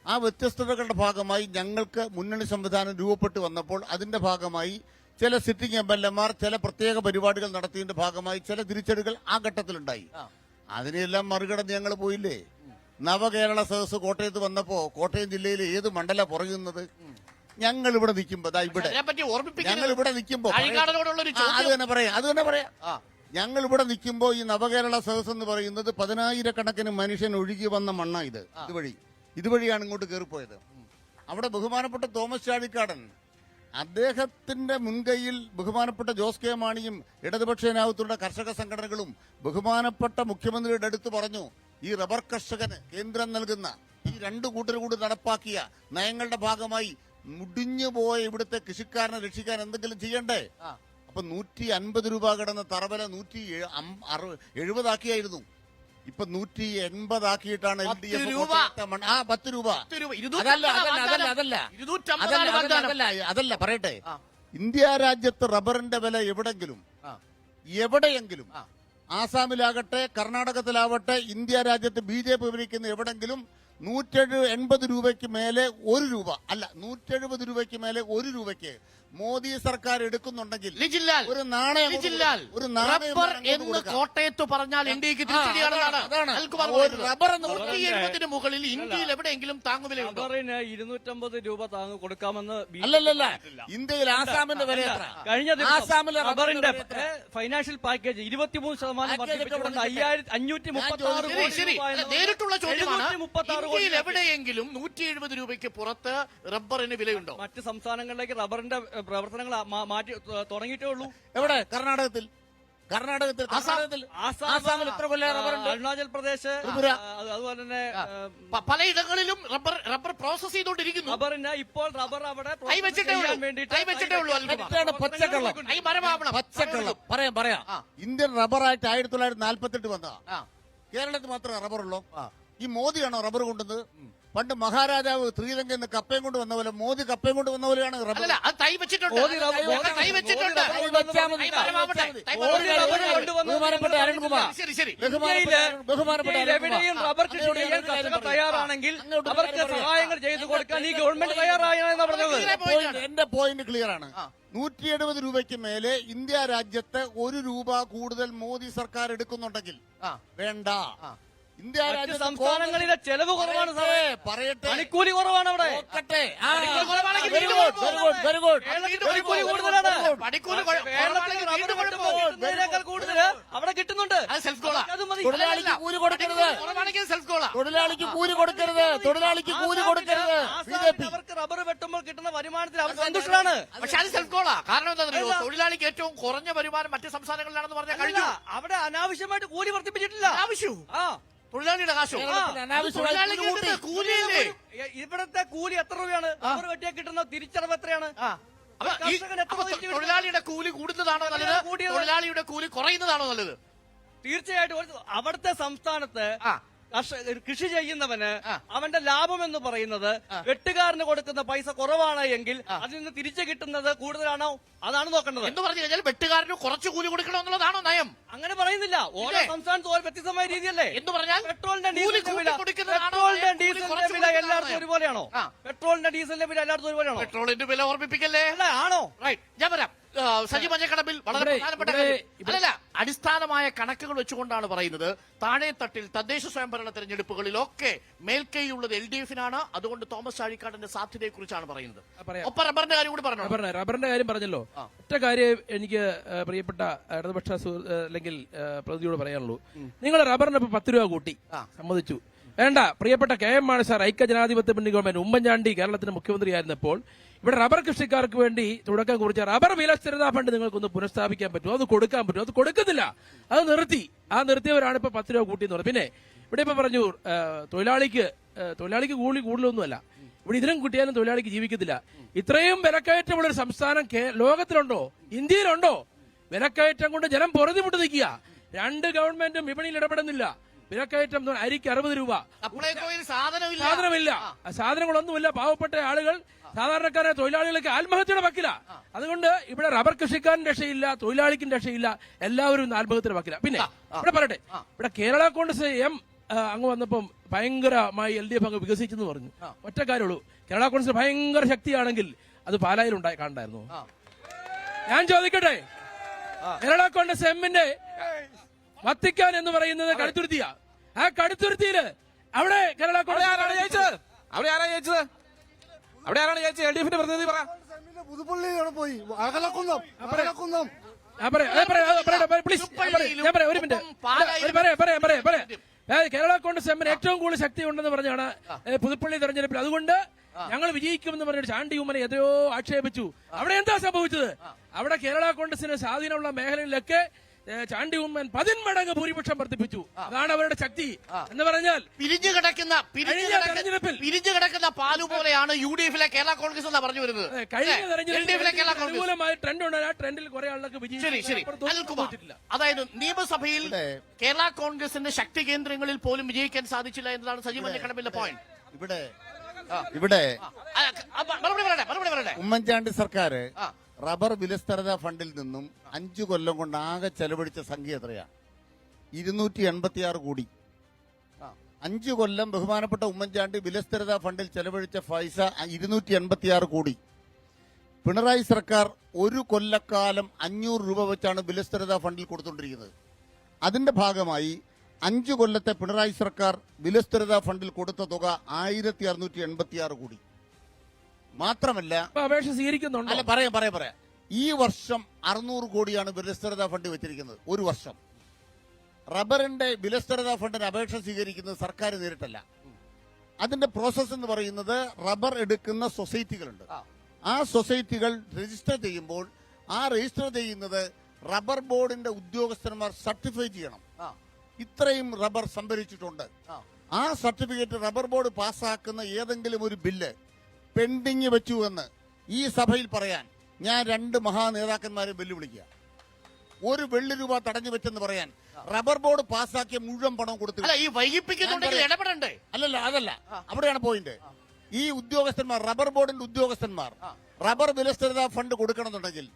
ആ വ്യത്യസ്തതകളുടെ ഭാഗമായി ഞങ്ങൾക്ക് മുന്നണി സംവിധാനം രൂപപ്പെട്ടു വന്നപ്പോൾ അതിന്റെ ഭാഗമായി ചില സിറ്റിംഗ് MLAമാർ ചില പ്രത്യേക പരിപാടികൾ നടത്തിയതിന്റെ ഭാഗമായി ചില തിരിച്ചടികൾ ആ ഘട്ടത്തിലുണ്ടായി. അതിനെല്ലാം മറികടന്ന് ഞങ്ങൾ പോയില്ലേ. നവകേരള സദസ് കോട്ടയത്ത് വന്നപ്പോ കോട്ടയം ജില്ലയിലെ ഏത് മണ്ഡല പുറകുന്നത്? ഞങ്ങൾ ഇവിടെ നിൽക്കുമ്പോ ഞങ്ങൾ ഇവിടെ നിൽക്കുമ്പോ അത് തന്നെ പറയാം. ഞങ്ങൾ ഇവിടെ നിൽക്കുമ്പോ ഈ നവകേരള സദസ് എന്ന് പറയുന്നത് 10,000-കണക്കിന് മനുഷ്യൻ ഒഴുകി വന്ന മണ്ണ. ഇതുവഴിയാണ് ഇങ്ങോട്ട് കയറിപ്പോയത്. അവിടെ ബഹുമാനപ്പെട്ട തോമസ് ചാഴിക്കാടൻ അദ്ദേഹത്തിന്റെ മുൻകൈയിൽ ബഹുമാനപ്പെട്ട ജോസ് കെ മാണിയും ഇടതുപക്ഷ ജനാധിപത്യത്തിന്റെ കർഷക സംഘടനകളും ബഹുമാനപ്പെട്ട മുഖ്യമന്ത്രിയുടെ അടുത്ത് പറഞ്ഞു, ഈ റബ്ബർ കർഷകന് കേന്ദ്രം നൽകുന്ന ഈ 2 കൂട്ടർ കൂടി നടപ്പാക്കിയ നയങ്ങളുടെ ഭാഗമായി മുടിഞ്ഞുപോയ ഇവിടുത്തെ കൃഷിക്കാരനെ രക്ഷിക്കാൻ എന്തെങ്കിലും ചെയ്യണ്ടേ? അപ്പൊ 150 രൂപ കിടന്ന തറവില 170 ആക്കിയായിരുന്നു. ഇപ്പൊ 180 ആക്കിയിട്ടാണ് LDF 10 രൂപ. അതല്ല പറയട്ടെ. ഇന്ത്യ രാജ്യത്ത് റബ്ബറിന്റെ വില എവിടെയെങ്കിലും ആസാമിലാകട്ടെ കർണാടകത്തിലാവട്ടെ ഇന്ത്യ രാജ്യത്ത് BJP ഭരിക്കുന്ന എവിടെങ്കിലും 180 രൂപയ്ക്ക് മേലെ 1 രൂപ അല്ല 170 രൂപയ്ക്ക് മേലെ 1 രൂപയ്ക്ക് മോദി സർക്കാർ എടുക്കുന്നുണ്ടെങ്കിൽ ഒരു നാണയം കോട്ടയത്ത് പറഞ്ഞാൽ ഇന്ത്യക്ക് മുകളിൽ ഇന്ത്യയിൽ എവിടെയെങ്കിലും താങ്ങുവിലയുണ്ടോ? 250 രൂപ താങ്ങ് കൊടുക്കാമെന്ന് അല്ലല്ല, ഇന്ത്യയിൽ ആസാമിന്റെ വില കഴിഞ്ഞ ദിവസം റബ്ബറിന്റെ ഫൈനാൻഷ്യൽ പാക്കേജ് 23% വർദ്ധിപ്പിച്ചുകൊണ്ട് 536 നേരിട്ടുള്ള ചോദ്യമാണ്. ഇന്ത്യയിൽ എവിടെയെങ്കിലും 170 രൂപയ്ക്ക് പുറത്ത് റബ്ബറിന് വിലയുണ്ടോ? മറ്റ് സംസ്ഥാനങ്ങളിലേക്ക് റബ്ബറിന്റെ പ്രവർത്തനങ്ങൾ മാറ്റി തുടങ്ങിയിട്ടേ ഉള്ളൂ. എവിടെ? കർണാടകത്തിൽ ആസാമിൽ എത്ര കൊല്ലം റബ്ബറുണ്ട്? അരുണാചൽ പ്രദേശ്, അതുപോലെ തന്നെ പലയിടങ്ങളിലും റബ്ബർ പ്രോസസ് ചെയ്തുകൊണ്ടിരിക്കുന്നു. റബ്ബറിന് ഇപ്പോൾ റബ്ബർ അവിടെ പച്ചക്കള്ളം പറയാം. ഇന്ത്യൻ റബ്ബറായിട്ട് 1948 വന്നതാ. കേരളത്തിൽ മാത്രമേ റബ്ബറുള്ളൂ. ഈ മോദിയാണോ റബ്ബർ കൊണ്ടുവന്നത്? പണ്ട് മഹാരാജാവ് ശ്രീലങ്കയിൽ നിന്ന് കപ്പയും കൊണ്ട് വന്ന പോലെ മോദി കപ്പയും കൊണ്ട് വന്ന പോലെയാണ് റബ്ബർ. തയ്യാറാണെങ്കിൽ അവർക്ക് സഹായങ്ങൾ ചെയ്തു കൊടുക്കാൻ ഈ ഗവൺമെന്റ് തയ്യാറായെന്ന് പറഞ്ഞത്. എന്റെ പോയിന്റ് ക്ലിയർ ആണ്. 170 രൂപയ്ക്ക് മേലെ ഇന്ത്യ രാജ്യത്ത് 1 രൂപ കൂടുതൽ മോദി സർക്കാർ എടുക്കുന്നുണ്ടെങ്കിൽ വേണ്ട. ഇന്ത്യ രാജ്യത്ത് സംസ്ഥാനങ്ങളിലെ ചെലവ് കുറവാണ്, പറയട്ടെ, പണിക്കൂലി കുറവാണ്. അവിടെ കൂടുതൽ അവിടെ കിട്ടുന്നുണ്ട്. തൊഴിലാളിക്ക് കൂലി കൊടുക്കരുത്. അവർക്ക് റബ്ബർ വെട്ടുമ്പോൾ കിട്ടുന്ന വരുമാനത്തിൽ അവർ സന്തുഷ്ടരാണ്. പക്ഷെ അത് സെൽഫ് ഗോളാ. കാരണം എന്താ? തൊഴിലാളിക്ക് ഏറ്റവും കുറഞ്ഞ വരുമാനം മറ്റ് സംസ്ഥാനങ്ങളിലാണെന്ന് പറഞ്ഞാൽ കഴിഞ്ഞു. അവിടെ അനാവശ്യമായിട്ട് കൂലി വർദ്ധിപ്പിച്ചിട്ടില്ല. ആവശ്യം തൊഴിലാളിയുടെ കാശോ? തൊഴിലാളിക്ക് കിട്ടുന്ന കൂലിയല്ലേ? ഇവിടുത്തെ കൂലി എത്ര രൂപയാണ്? അവർ വെട്ടിയാൽ കിട്ടുന്ന തിരിച്ചടവ് എത്രയാണ്? അപ്പൊ തൊഴിലാളിയുടെ കൂലി കൂടുന്നതാണോ നല്ലത്, തൊഴിലാളിയുടെ കൂലി കുറയുന്നതാണോ നല്ലത്? തീർച്ചയായിട്ടും അവിടുത്തെ സംസ്ഥാനത്ത് കൃഷി ചെയ്യുന്നവന് അവന്റെ ലാഭം എന്ന് പറയുന്നത് വെട്ടുകാരന് കൊടുക്കുന്ന പൈസ കുറവാണ് എങ്കിൽ അതിൽ നിന്ന് തിരിച്ചു കിട്ടുന്നത് കൂടുതലാണോ, അതാണ് നോക്കേണ്ടത്. എന്ന് പറഞ്ഞു കഴിഞ്ഞാൽ വെട്ടുകാരന് കുറച്ച് കൂലി കൊടുക്കണം എന്നുള്ളതാണോ നയം? അങ്ങനെ പറയുന്നില്ല. ഓരോ സംസ്ഥാനത്ത് ഓരോ വ്യത്യസ്തമായ രീതിയല്ലേ. എന്ന് പറഞ്ഞാൽ പെട്രോളിന്റെ ഡീസലിന്റെ വില എല്ലായിടത്തും ഒരുപോലെയാണോ? പെട്രോളിന്റെ ഡീസലിന്റെ വില എല്ലായിടത്തും ഒരുപോലെയാണോ? പെട്രോളിന്റെ വില ഓർമ്മിപ്പിക്കല്ലേ? ആണോ? റൈറ്റ്, ഞാൻ പറയാം. സജി മഞ്ഞക്കടമ്പിൽ വളരെ പ്രധാനപ്പെട്ട അല്ലല്ല, അടിസ്ഥാനമായ കണക്കുകൾ വെച്ചുകൊണ്ടാണ് പറയുന്നത്. താഴെ തട്ടിൽ തദ്ദേശ സ്വയംഭരണ തെരഞ്ഞെടുപ്പുകളിലൊക്കെ മേൽക്കൈയുള്ളത് LDF-നാണ്. അതുകൊണ്ട് തോമസ് ചാഴിക്കാടന്റെ സാധ്യതയെ കുറിച്ചാണ് പറയുന്നത്. ഒപ്പം റബ്ബറിന്റെ കാര്യം കൂടി പറഞ്ഞു. റബ്ബറിന്റെ കാര്യം പറഞ്ഞല്ലോ. ഒറ്റ കാര്യം എനിക്ക് പ്രിയപ്പെട്ട ഇടതുപക്ഷ അല്ലെങ്കിൽ പ്രതിനിധിയോട് പറയാനുള്ളൂ. നിങ്ങൾ റബ്ബറിന് ഇപ്പൊ 10 രൂപ കൂട്ടി, സമ്മതിച്ചു. വേണ്ട, പ്രിയപ്പെട്ട KM മാണി സാർ, ഐക്യജനാധിപത്യ മുന്നണി ഗവൺമെന്റ്, ഉമ്മൻചാണ്ടി കേരളത്തിന്റെ മുഖ്യമന്ത്രിയായിരുന്നപ്പോൾ ഇവിടെ റബ്ബർ കൃഷിക്കാർക്ക് വേണ്ടി തുടക്കം കുറിച്ച റബ്ബർ വില സ്ഥിരതാ ഫണ്ട് നിങ്ങൾക്കൊന്ന് പുനഃസ്ഥാപിക്കാൻ പറ്റുമോ, അത് കൊടുക്കാൻ പറ്റുമോ? അത് കൊടുക്കുന്നില്ല, അത് നിർത്തി. ആ നിർത്തിയവരാണ് ഇപ്പൊ 10 രൂപ കൂട്ടിയെന്ന് പറഞ്ഞത്. പിന്നെ ഇവിടെ ഇപ്പൊ പറഞ്ഞു തൊഴിലാളിക്ക് കൂലി കൂടുതലൊന്നുമല്ല. ഇവിടെ ഇതിനും കിട്ടിയാലും തൊഴിലാളിക്ക് ജീവിക്കത്തില്ല. ഇത്രയും വിലക്കയറ്റമുള്ള ഒരു സംസ്ഥാനം ലോകത്തിലുണ്ടോ, ഇന്ത്യയിലുണ്ടോ? വിലക്കയറ്റം കൊണ്ട് ജനം പൊറുതിമുട്ട് നിൽക്കുക. 2 ഗവൺമെന്റും വിപണിയിൽ ഇടപെടുന്നില്ല. വിലക്കയറ്റം അരിക്ക് 60 രൂപ, സാധനമില്ല, സാധനങ്ങളൊന്നുമില്ല. പാവപ്പെട്ട ആളുകൾ, സാധാരണക്കാരായ തൊഴിലാളികൾക്ക് ആത്മഹത്യയുടെ വക്കില. അതുകൊണ്ട് ഇവിടെ റബ്ബർ കൃഷിക്കാരൻ രക്ഷയില്ല, തൊഴിലാളിക്കും രക്ഷയില്ല, എല്ലാവരും ആത്മഹത്യയുടെ വക്കില. പിന്നെ ഇവിടെ പറയട്ടെ, ഇവിടെ കേരള കോൺഗ്രസ് അങ്ങ് വന്നപ്പം ഭയങ്കരമായി LDF അങ്ങ് വികസിച്ചെന്ന് പറഞ്ഞു. ഒറ്റ കാര്യമുള്ളൂ, കേരള കോൺഗ്രസ് ഭയങ്കര ശക്തിയാണെങ്കിൽ അത് പാലായിൽ കാണണ്ടായിരുന്നു. ഞാൻ ചോദിക്കട്ടെ, കേരള കോൺഗ്രസ് എമ്മിന്റെ വത്തിക്കാൻ എന്ന് പറയുന്നത് കടുത്തുരുത്തിയ. ആ കടുത്തുരുത്തിയില് അവിടെ കേരള കോൺഗ്രസ് ആരാണ് ജയിച്ചത്? LDF-ന്റെ പ്രതിനിധി പറ. പുതുപ്പള്ളിയാണ് പോയി അകലക്കുന്നം. കേരള കോൺഗ്രസ് എമ്മിന് ഏറ്റവും കൂടുതൽ ശക്തി ഉണ്ടെന്ന് പറഞ്ഞാണ് പുതുപ്പള്ളി തെരഞ്ഞെടുപ്പിൽ. അതുകൊണ്ട് ഞങ്ങൾ വിജയിക്കുമെന്ന് പറഞ്ഞിട്ട് ചാണ്ടി ഉമ്മനെ എത്രയോ ആക്ഷേപിച്ചു. അവിടെ എന്താ സംഭവിച്ചത്? അവിടെ കേരള കോൺഗ്രസിന് സ്വാധീനമുള്ള മേഖലകളിലൊക്കെ ചാണ്ടി ഉമ്മൻ 10 മടങ്ങ് ഭൂരിപക്ഷം വർദ്ധിപ്പിച്ചു. അതാണ് അവരുടെ ശക്തി എന്ന് പറഞ്ഞാൽ. പിരിഞ്ഞു കിടക്കുന്ന പാലു പോലെയാണ് UDF-ലെ കേരള കോൺഗ്രസ് എന്നാ പറഞ്ഞു വരുന്നത്. കഴിഞ്ഞ തെരഞ്ഞെടുപ്പിൽ അനുകൂലമായ ട്രെൻഡ് ഉണ്ട്. ആ ട്രെൻഡിൽ കുറെ ആളുകൾക്ക് വിജയിച്ചിട്ടില്ല. അതായത് നിയമസഭയിൽ കേരള കോൺഗ്രസിന്റെ ശക്തി കേന്ദ്രങ്ങളിൽ പോലും വിജയിക്കാൻ സാധിച്ചില്ല എന്നതാണ് സജി മഞ്ഞക്കടമ്പിന്റെ പോയിന്റ്. ഇവിടെ മറുപടി പറയട്ടെ. ഉമ്മൻചാണ്ടി സർക്കാർ റബ്ബർ വിലസ്ഥിരതാ ഫണ്ടിൽ നിന്നും 5 കൊല്ലം കൊണ്ട് ആകെ ചെലവഴിച്ച സംഖ്യ എത്രയാണ്? 286 കോടി. 5 കൊല്ലം ബഹുമാനപ്പെട്ട ഉമ്മൻചാണ്ടി വിലസ്ഥിരതാ ഫണ്ടിൽ ചെലവഴിച്ച പൈസ 286 കോടി. പിണറായി സർക്കാർ ഒരു കൊല്ലക്കാലം 500 രൂപ വെച്ചാണ് വിലസ്ഥിരതാ ഫണ്ടിൽ കൊടുത്തുകൊണ്ടിരിക്കുന്നത്. അതിന്റെ ഭാഗമായി 5 കൊല്ലത്തെ പിണറായി സർക്കാർ വിലസ്ഥിരതാ ഫണ്ടിൽ കൊടുത്ത തുക 1686 കോടി. മാത്രമല്ല, അപേക്ഷ സ്വീകരിക്കുന്നുണ്ട്. അല്ല, പറയാം. ഈ വർഷം 600 കോടിയാണ് വിലസ്ഥിരതാ ഫണ്ട് വെച്ചിരിക്കുന്നത്. ഒരു വർഷം റബ്ബറിന്റെ വിലസ്ഥിരതാ ഫണ്ടിന് അപേക്ഷ സ്വീകരിക്കുന്നത് സർക്കാർ നേരിട്ടല്ല. അതിന്റെ പ്രോസസ് എന്ന് പറയുന്നത് റബ്ബർ എടുക്കുന്ന സൊസൈറ്റികളുണ്ട്. ആ സൊസൈറ്റികൾ രജിസ്റ്റർ ചെയ്യുമ്പോൾ ആ രജിസ്റ്റർ ചെയ്യുന്നത് റബ്ബർ ബോർഡിന്റെ ഉദ്യോഗസ്ഥന്മാർ സർട്ടിഫൈ ചെയ്യണം. ഇത്രയും റബ്ബർ സംഭരിച്ചിട്ടുണ്ട്. ആ സർട്ടിഫിക്കറ്റ് റബ്ബർ ബോർഡ് പാസ്സാക്കുന്ന ഏതെങ്കിലും ഒരു ബില്ല് പെൻഡിങ് വെച്ചു എന്ന് ഈ സഭയിൽ പറയാൻ ഞാൻ 2 മഹാനേതാക്കന്മാരെ വെല്ലുവിളിക്കുക. 1 വെള്ളി രൂപ തടഞ്ഞു വെച്ചെന്ന് പറയാൻ റബ്ബർ ബോർഡ് പാസ്സാക്കിയ മുഴുവൻ പണവും കൊടുത്തു. ഈ വൈകിപ്പിക്കുന്നുണ്ടെങ്കിൽ ഇടപെടണ്ടേ? അതല്ല, അവിടെയാണ് പോയിന്റ്. ഈ ഉദ്യോഗസ്ഥന്മാർ, റബ്ബർ ബോർഡിന്റെ ഉദ്യോഗസ്ഥന്മാർ റബ്ബർ വിലസ്ഥിരതാ ഫണ്ട് കൊടുക്കണമെന്നുണ്ടെങ്കിൽ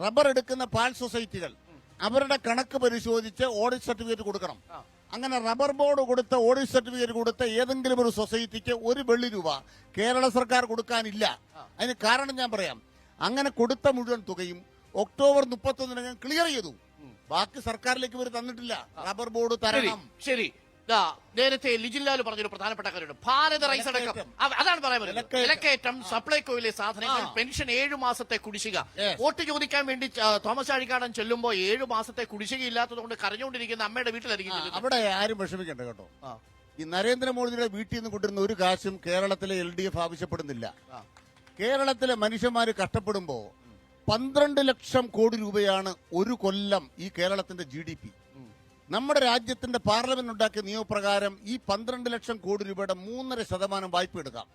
റബ്ബർ എടുക്കുന്ന പാൽ സൊസൈറ്റികൾ അവരുടെ കണക്ക് പരിശോധിച്ച് ഓഡിറ്റ് സർട്ടിഫിക്കറ്റ് കൊടുക്കണം. അങ്ങനെ റബ്ബർ ബോർഡ് കൊടുത്ത ഓഡിറ്റ് സർട്ടിഫിക്കറ്റ് കൊടുത്ത ഏതെങ്കിലും ഒരു സൊസൈറ്റിക്ക് 1 വെള്ളി രൂപ കേരള സർക്കാർ കൊടുക്കാനില്ല. അതിന് കാരണം ഞാൻ പറയാം. അങ്ങനെ കൊടുത്ത മുഴുവൻ തുകയും ഒക്ടോബർ 31 ക്ലിയർ ചെയ്തു. ബാക്കി സർക്കാരിലേക്ക് ഇവർ തന്നിട്ടില്ല. റബ്ബർ ബോർഡ് തരണം. ശരി, നേരത്തെ ലിജിൻലാൽ പറഞ്ഞൊരു പ്രധാനപ്പെട്ട കാര്യമുണ്ട്. ഭാരത റൈസ് അടക്കം അതാണ് പറയാൻ പറ്റുന്നത്. വിലക്കയറ്റം, സപ്ലൈകോയിലെ സാധനങ്ങൾ, പെൻഷൻ, 7 മാസത്തെ കുടിശ്ശിക. വോട്ട് ചോദിക്കാൻ വേണ്ടി തോമസ് ചാഴിക്കാടൻ ചെല്ലുമ്പോൾ 7 മാസത്തെ കുടിശ്ശിക ഇല്ലാത്തതുകൊണ്ട് കരഞ്ഞുകൊണ്ടിരിക്കുന്ന അമ്മയുടെ വീട്ടിലായിരിക്കും. അവിടെ ആരും വിഷമിക്കണ്ട കേട്ടോ. ഈ നരേന്ദ്രമോദിയുടെ വീട്ടിൽ നിന്ന് കൊണ്ടിരുന്ന ഒരു കാശും കേരളത്തിലെ LDF ആവശ്യപ്പെടുന്നില്ല. കേരളത്തിലെ മനുഷ്യന്മാര് കഷ്ടപ്പെടുമ്പോ 12 ലക്ഷം കോടി രൂപയാണ് ഒരു കൊല്ലം ഈ കേരളത്തിന്റെ GDP. നമ്മുടെ രാജ്യത്തിന്റെ പാർലമെന്റ് ഉണ്ടാക്കിയ നിയമപ്രകാരം ഈ 12 ലക്ഷം കോടി രൂപയുടെ 3.5% വായ്പ എടുക്കാം.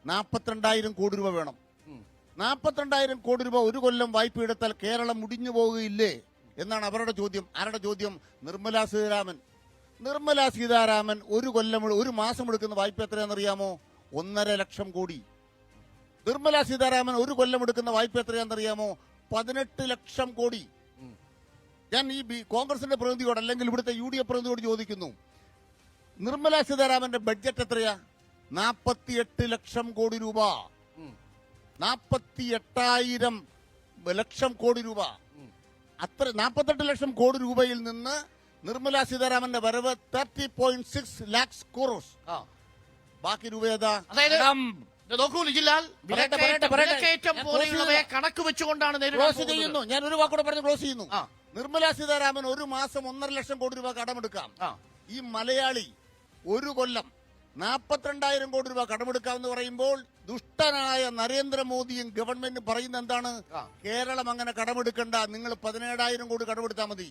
42,000 കോടി രൂപ വേണം. 42,000 കോടി രൂപ ഒരു കൊല്ലം വായ്പ എടുത്താൽ കേരളം മുടിഞ്ഞു പോവുകയില്ലേ എന്നാണ് അവരുടെ ചോദ്യം. ആരുടെ ചോദ്യം? നിർമ്മലാ സീതാരാമൻ ഒരു മാസം എടുക്കുന്ന വായ്പ എത്രയാണെന്നറിയാമോ? 1.5 ലക്ഷം കോടി. നിർമ്മലാ സീതാരാമൻ ഒരു കൊല്ലം എടുക്കുന്ന വായ്പ എത്രയാണെന്നറിയാമോ? 18 ലക്ഷം കോടി. ഞാൻ ഈ കോൺഗ്രസിന്റെ പ്രതിനിധിയോട് അല്ലെങ്കിൽ ഇവിടുത്തെ UDF പ്രതിനിധിയോട് ചോദിക്കുന്നു, നിർമ്മലാ സീതാരാമന്റെ ബഡ്ജറ്റ് എത്രയാ? 48 ലക്ഷം കോടി രൂപ. 48,000 ലക്ഷം കോടി രൂപ. അത്ര 48 ലക്ഷം കോടി രൂപയിൽ നിന്ന് നിർമ്മലാ സീതാരാമന്റെ വരവ് 30.6 lakhs crores. ബാക്കി രൂപ ഏതാ? നോക്കൂ ലിജിലാൽ, വിലക്കയറ്റം പോലെയുള്ളവയെ കണക്ക് വെച്ചുകൊണ്ടാണ് ക്ലോസ് ചെയ്യുന്നു. ഞാൻ ഒരു വാക്കൂടെ പറഞ്ഞ് ക്ലോസ് ചെയ്യുന്നു. നിർമ്മലാ സീതാരാമൻ ഒരു മാസം 1.5 ലക്ഷം കോടി രൂപ കടമെടുക്കാം. ഈ മലയാളി ഒരു കൊല്ലം 42,000 കോടി രൂപ കടമെടുക്കാമെന്ന് പറയുമ്പോൾ ദുഷ്ടനായ നരേന്ദ്രമോദിയും ഗവൺമെന്റും പറയുന്ന എന്താണ്? കേരളം അങ്ങനെ കടമെടുക്കണ്ട, നിങ്ങൾ 17,000 കോടി കടമെടുത്താൽ മതി.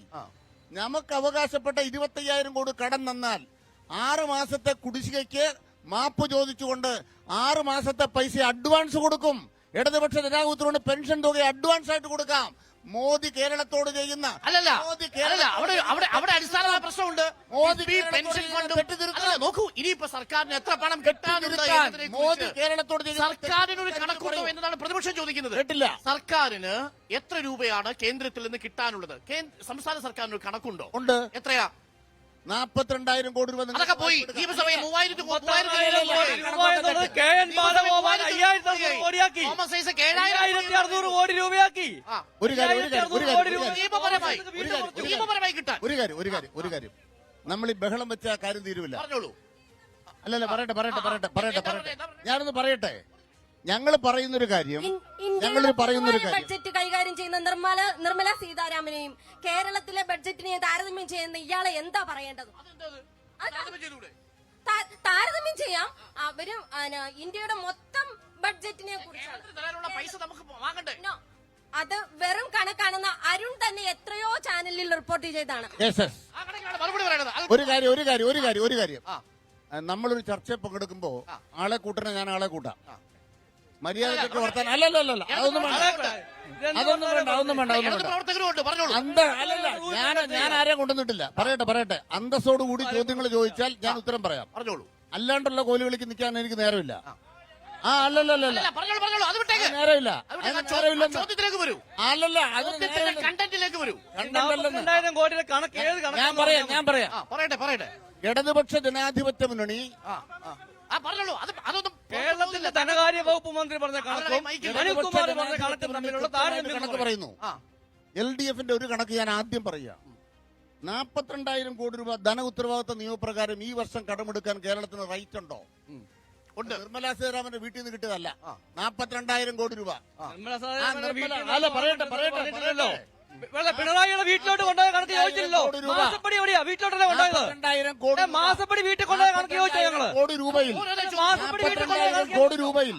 നമുക്ക് അവകാശപ്പെട്ട 25,000 കോടി കടം തന്നാൽ 6 മാസത്തെ കുടിശ്ശികയ്ക്ക് മാപ്പ് ചോദിച്ചുകൊണ്ട് 6 മാസത്തെ പൈസ അഡ്വാൻസ് കൊടുക്കും. ഇടതുപക്ഷ ജനാധിപത്യത്തോട് പെൻഷൻ തുക അഡ്വാൻസ് ആയിട്ട് കൊടുക്കാം. മോദി കേരളത്തോട് ചെയ്യുന്ന അവിടെ അടിസ്ഥാനമായ പ്രശ്നമുണ്ട്. പെൻഷൻ ഫണ്ട് നോക്കൂ, ഇനിയിപ്പോ സർക്കാരിന് എത്ര പണം കിട്ടാനുണ്ട്, മോദി കേരളത്തോട് സർക്കാരിന് ഒരു കണക്കുണ്ടോ എന്നതാണ് പ്രതിപക്ഷം ചോദിക്കുന്നത്. കേട്ടില്ല. സർക്കാരിന് എത്ര രൂപയാണ് കേന്ദ്രത്തിൽ നിന്ന് കിട്ടാനുള്ളത്? സംസ്ഥാന സർക്കാരിന് ഒരു കണക്കുണ്ടോ? ഉണ്ട്. എത്രയാ? 42,000 കോടി രൂപ. അതൊക്കെ പോയി. നിയമസഭയിൽ 3,000 കോടി രൂപയാക്കി. ഒരു കാര്യം നമ്മൾ ഈ ബഹളം വെച്ച കാര്യം തീരുവില്ല. പറഞ്ഞോളൂ. അല്ലല്ല, പറയട്ടെ. ഞാനൊന്ന് പറയട്ടെ. ഞങ്ങൾ പറയുന്നൊരു കാര്യം ബഡ്ജറ്റ് കൈകാര്യം ചെയ്യുന്ന നിർമ്മല സീതാരാമനെയും കേരളത്തിലെ ബഡ്ജറ്റിനെയും താരതമ്യം ചെയ്യുന്ന ഇയാളെ എന്താ പറയേണ്ടത്? താരതമ്യം ചെയ്യാം. അവരും ഇന്ത്യയുടെ മൊത്തം ബഡ്ജറ്റിനെ കുറിച്ചാണ്. അത് വെറും കണക്കാണെന്ന് അരുൺ തന്നെ എത്രയോ ചാനലിൽ റിപ്പോർട്ട് ചെയ്താണ്. ഒരു കാര്യം നമ്മളൊരു ചർച്ചയിൽ പങ്കെടുക്കുമ്പോ ആളെ കൂട്ടണ ഞാൻ ആളെ കൂട്ടാം. മര്യാദയ്ക്ക് വർത്താൻ അല്ലല്ല അതൊന്നും വേണ്ട. ഞാൻ ആരെയും കൊണ്ടുവന്നിട്ടില്ല. പറയട്ടെ. അന്തസ്സോടുകൂടി ചോദ്യങ്ങൾ ചോദിച്ചാൽ ഞാൻ ഉത്തരം പറയാം. പറഞ്ഞോളൂ. അല്ലാണ്ടുള്ള കോലുകളിക്ക് നിൽക്കാൻ എനിക്ക് നേരമില്ല. നേരമില്ല. ചോദ്യത്തിലേക്ക് വരൂ. കണ്ടന്റിലേക്ക് വരൂ. ഞാൻ പറയാം. പറയട്ടെ. ഇടതുപക്ഷ ജനാധിപത്യ മുന്നണി പറഞ്ഞോളൂ. അതൊന്നും കേരളത്തിന്റെ ധനകാര്യ വകുപ്പ് മന്ത്രി പറഞ്ഞ കണക്കും അനിൽകുമാർ പറഞ്ഞ കണക്കും തമ്മിലുള്ള കണക്ക് പറയുന്നു. LDFന്റെ ഒരു കണക്ക് ഞാൻ ആദ്യം പറയാം. 42,000 കോടി രൂപ ധന ഉത്തരവാദിത്ത നിയമപ്രകാരം ഈ വർഷം കടമെടുക്കാൻ കേരളത്തിന് റൈറ്റ് ഉണ്ടോ? ഉണ്ട്. നിർമ്മലാ സീതാരാമന്റെ വീട്ടിൽ നിന്ന് കിട്ടിയതല്ല. 42,000 കോടി രൂപ. പറയട്ടെ. പിണറായിയുടെ വീട്ടിലോട്ട് കൊണ്ടുപോയ കണക്ക് ചോദിച്ചില്ലല്ലോ. മാസപ്പടി എവിടെയാ? വീട്ടിലോട്ടല്ലേ കൊണ്ടുപോയത്? 42,000 കോടി. മാസപ്പടി വീട്ടിൽ കൊണ്ടുപോയ കണക്ക് ചോദിച്ചോ ഞങ്ങള്? കോടി രൂപയിൽ മാസപ്പടി വീട്ടിൽ കോടി രൂപയിൽ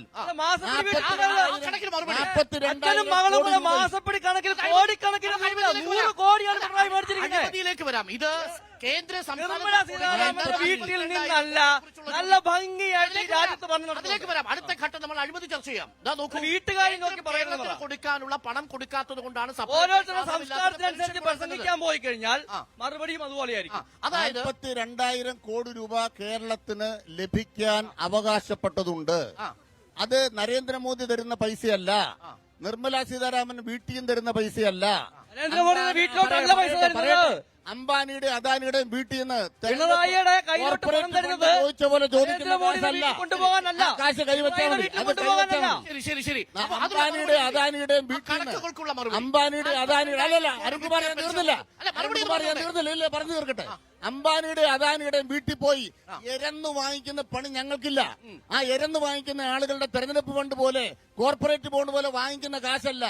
അച്ഛനും മകളും കൂടെ മാസപ്പടി കണക്കിൽ കോടിക്കണക്കിന് 100 കോടിയാണ് പിണറായി മേടിച്ചിരിക്കുന്നത്. അഴിമതിയിലേക്ക് വരാം. ഇത് കേന്ദ്ര നിർമ്മലാ സീതാരാമന്റെ വീട്ടിൽ നിന്നല്ല, നല്ല ഭംഗിയായിട്ട് രാജ്യത്ത് പറഞ്ഞു. അതിലേക്ക് വരാം. അടുത്ത ഘട്ടം നമ്മൾ അഴിമതി ചർച്ച ചെയ്യാം. വീട്ടുകാരും നോക്കി പറയുന്നത് കൊടുക്കാനുള്ള പണം കൊടുക്കാത്തത് കൊണ്ടാണ് ഓരോരുത്തരുടെ സംസ്കാരത്തിനനുസരിച്ച് പ്രസംഗിക്കാൻ പോയി കഴിഞ്ഞാൽ മറുപടിയും അതുപോലെയായിരിക്കും. അതായത് 42,000 കോടി രൂപ കേരളത്തിന് ലഭിക്കാൻ അവകാശപ്പെട്ടതുണ്ട്. അത് നരേന്ദ്രമോദി തരുന്ന പൈസയല്ല, നിർമ്മലാ സീതാരാമൻ വീട്ടിൽ തരുന്ന പൈസയല്ല, നരേന്ദ്രമോദിയുടെ വീട്ടിലോട്ടല്ല പൈസ തരുന്നത്. അംബാനിയുടെ അദാനിയുടെ വീട്ടിൽ നിന്ന് പിണറായിയുടെ കൈലോട്ട് പണം തരുന്നത് ചോദിച്ച പോലെ ചോദിക്കുന്ന കൊണ്ടുപോകാനല്ല, കാശ് കൈവച്ചാൽ മതി. ശരി. അംബാനിയുടെ അദാനിയുടെയും വീട്ടിൽ നിന്ന് അംബാനിയുടെ അദാനിയുടെ അല്ലല്ല അരുൺകുമാർ ഞാൻ തീർന്നില്ല. ഇല്ല പറഞ്ഞു തീർക്കട്ടെ. അംബാനിയുടെ അദാനിയുടെ വീട്ടിൽ പോയി എരന്ന് വാങ്ങിക്കുന്ന പണി ഞങ്ങൾക്കില്ല. ആ എരന്ന് വാങ്ങിക്കുന്ന ആളുകളുടെ തെരഞ്ഞെടുപ്പ് ഫണ്ട് പോലെ കോർപ്പറേറ്റ് ബോണ്ട് പോലെ വാങ്ങിക്കുന്ന കാശല്ല.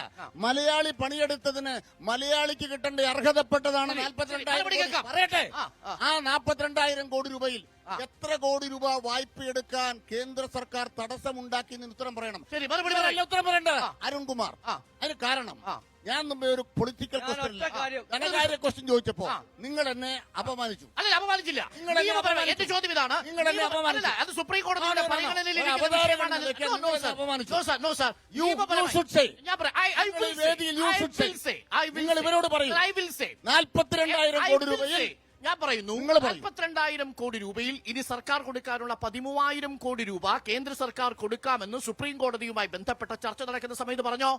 മലയാളി പണിയെടുത്തതിന് മലയാളിക്ക് കിട്ടേണ്ട അർഹതപ്പെട്ടതാണ് 42,000. പറയട്ടെ. ആ 42,000 കോടി രൂപയിൽ എത്ര കോടി രൂപ വായ്പ എടുക്കാൻ കേന്ദ്ര സർക്കാർ തടസ്സമുണ്ടാക്കി എന്ന് ഉത്തരം പറയണം. ഉത്തരം പറയണ്ട അരുൺകുമാർ. അതിന് കാരണം ഞാൻ മുമ്പേ ഒരു പൊളിറ്റിക്കൽ ക്വസ്റ്റ്യൻ ചോദിച്ചപ്പോ നിങ്ങൾ എന്നെ അപമാനിച്ചു. അല്ല, അപമാനിച്ചില്ല. എന്റെ ചോദ്യം ഇതാണ്, നിങ്ങൾ എന്നെ അപമാനിച്ചു. അത് സുപ്രീം കോടതിയുടെ പരിഗണനയിൽ നിങ്ങൾ ഇവരോട് പറയും 42,000 കോടി രൂപയിൽ ഞാൻ പറയുന്നു 42,000 കോടി രൂപയിൽ ഇനി സർക്കാർ കൊടുക്കാനുള്ള 13,000 കോടി രൂപ കേന്ദ്ര സർക്കാർ കൊടുക്കാമെന്ന് സുപ്രീം കോടതിയുമായി ബന്ധപ്പെട്ട ചർച്ച നടക്കുന്ന സമയത്ത് പറഞ്ഞോ.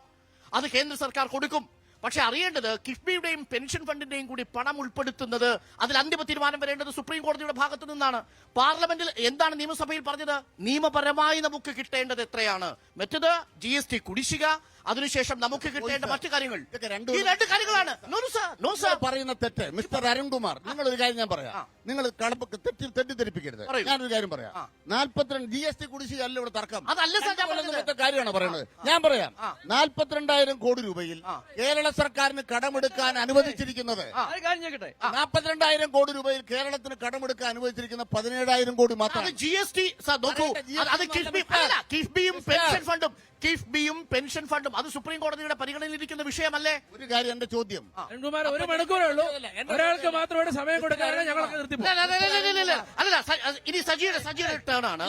അത് കേന്ദ്ര സർക്കാർ കൊടുക്കും. പക്ഷെ അറിയേണ്ടത് കിഫ്ബിയുടെയും പെൻഷൻ ഫണ്ടിന്റെയും കൂടി പണം ഉൾപ്പെടുത്തുന്നത്, അതിൽ അന്തിമ തീരുമാനം വരേണ്ടത് സുപ്രീം കോടതിയുടെ ഭാഗത്തു നിന്നാണ്. പാർലമെന്റിൽ എന്താണ് നിയമസഭയിൽ പറഞ്ഞത്? നിയമപരമായി നമുക്ക് കിട്ടേണ്ടത് എത്രയാണ്, മറ്റത് GST കുടിശ്ശിക, അതിനുശേഷം നമുക്ക് കിട്ടേണ്ട മറ്റു കാര്യങ്ങൾ. ഈ രണ്ട് കാര്യങ്ങളാണ്. പറയുന്ന തെറ്റ് മിസ്റ്റർ അരുൺകുമാർ, നിങ്ങൾ ഒരു കാര്യം ഞാൻ പറയാം, നിങ്ങൾ തെറ്റിദ്ധരിപ്പിക്കരുത്. ഞാനൊരു കാര്യം പറയാം. 42 GST കുടിശ്ശിക അല്ല ഇവിടെ തർക്കം, കാര്യമാണ് പറയുന്നത്. ഞാൻ പറയാം, 42,000 കോടി രൂപയിൽ കേരള സർക്കാരിന് കടമെടുക്കാൻ അനുവദിച്ചിരിക്കുന്നത് 42,000 കോടി രൂപയിൽ കേരളത്തിന് കടമെടുക്കാൻ അനുവദിച്ചിരിക്കുന്ന 17,000 കോടി മാത്രമാണ്. GST നോക്കൂ, അത് കിഫ്ബിയും പെൻഷൻ ഫണ്ടും അത് സുപ്രീം കോടതിയുടെ പരിഗണനയിലിരിക്കുന്ന വിഷയമല്ലേ? ഒരു കാര്യം, എന്റെ ചോദ്യം, ഒരു മണിക്കൂറേ ഉള്ളൂ, ഒരാൾക്ക് മാത്രമേ സമയം കൊടുക്കാതെ ഞങ്ങൾക്ക് നിർത്തി. അല്ലല്ല, ഇനി സജിയുടെ ടേൺ ആണ്.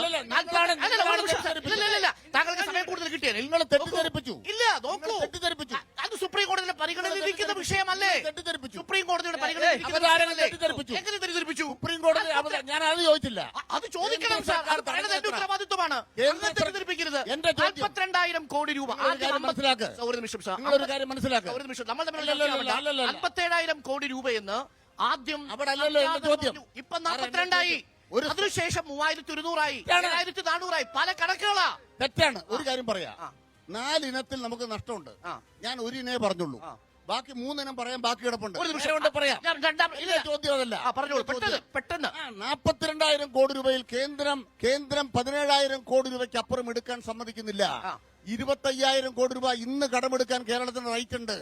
താങ്കൾക്ക് സമയം കൂടുതൽ കിട്ടിയാൽ നിങ്ങൾ തെറ്റിദ്ധരിപ്പിച്ചു. ഇല്ല, നോക്കൂ, തെറ്റിദ്ധരിപ്പിച്ചു. അത് സുപ്രീം കോടതിയുടെ പരിഗണനയിലിരിക്കുന്ന വിഷയമല്ലേ? തെറ്റിദ്ധരിപ്പിച്ചു. സുപ്രീം കോടതിയുടെ പരിഗണനയിലിരിക്കുന്നു. എങ്ങനെ തെറ്റിദ്ധരിപ്പിച്ചു? സുപ്രീം കോടതി ഞാൻ അത് ചോദിച്ചില്ല. അത് ചോദിക്കണം സാർ, അത് പറയുന്നത് എന്റെ ഉത്തരവാദിത്വമാണ്. തെറ്റിദ്ധരിപ്പിക്കരുത്. 42,000 കോടി രൂപ. ഒരു നിമിഷം സാർ, ഒരു കാര്യം മനസ്സിലാക്കുക. ഒരു നിമിഷം, നമ്മൾ 47,000 കോടി രൂപയെന്ന് ആദ്യം അവിടെ അല്ലല്ലോ എന്റെ ചോദ്യം. ഇപ്പൊ 42,000 അതിനുശേഷം 3,100 7,400 പല കണക്കുകളാ. തെറ്റാണ്. ഒരു കാര്യം പറയാ, 4 ഇനത്തിൽ നമുക്ക് നഷ്ടമുണ്ട്. ഞാൻ ഒരു ഇനേ പറഞ്ഞുള്ളൂ, ബാക്കി 3 ഇനം പറയാൻ ബാക്കി കിടപ്പുണ്ട്. പറയാം. ചോദ്യം അതല്ല, പെട്ടെന്ന് 42,000 കോടി രൂപയിൽ കേന്ദ്രം 17,000 കോടി രൂപയ്ക്ക് അപ്പുറം എടുക്കാൻ സമ്മതിക്കുന്നില്ല. 25,000 കോടി രൂപ ഇന്ന് കടമെടുക്കാൻ കേരളത്തിന് റൈറ്റ് ഉണ്ട്.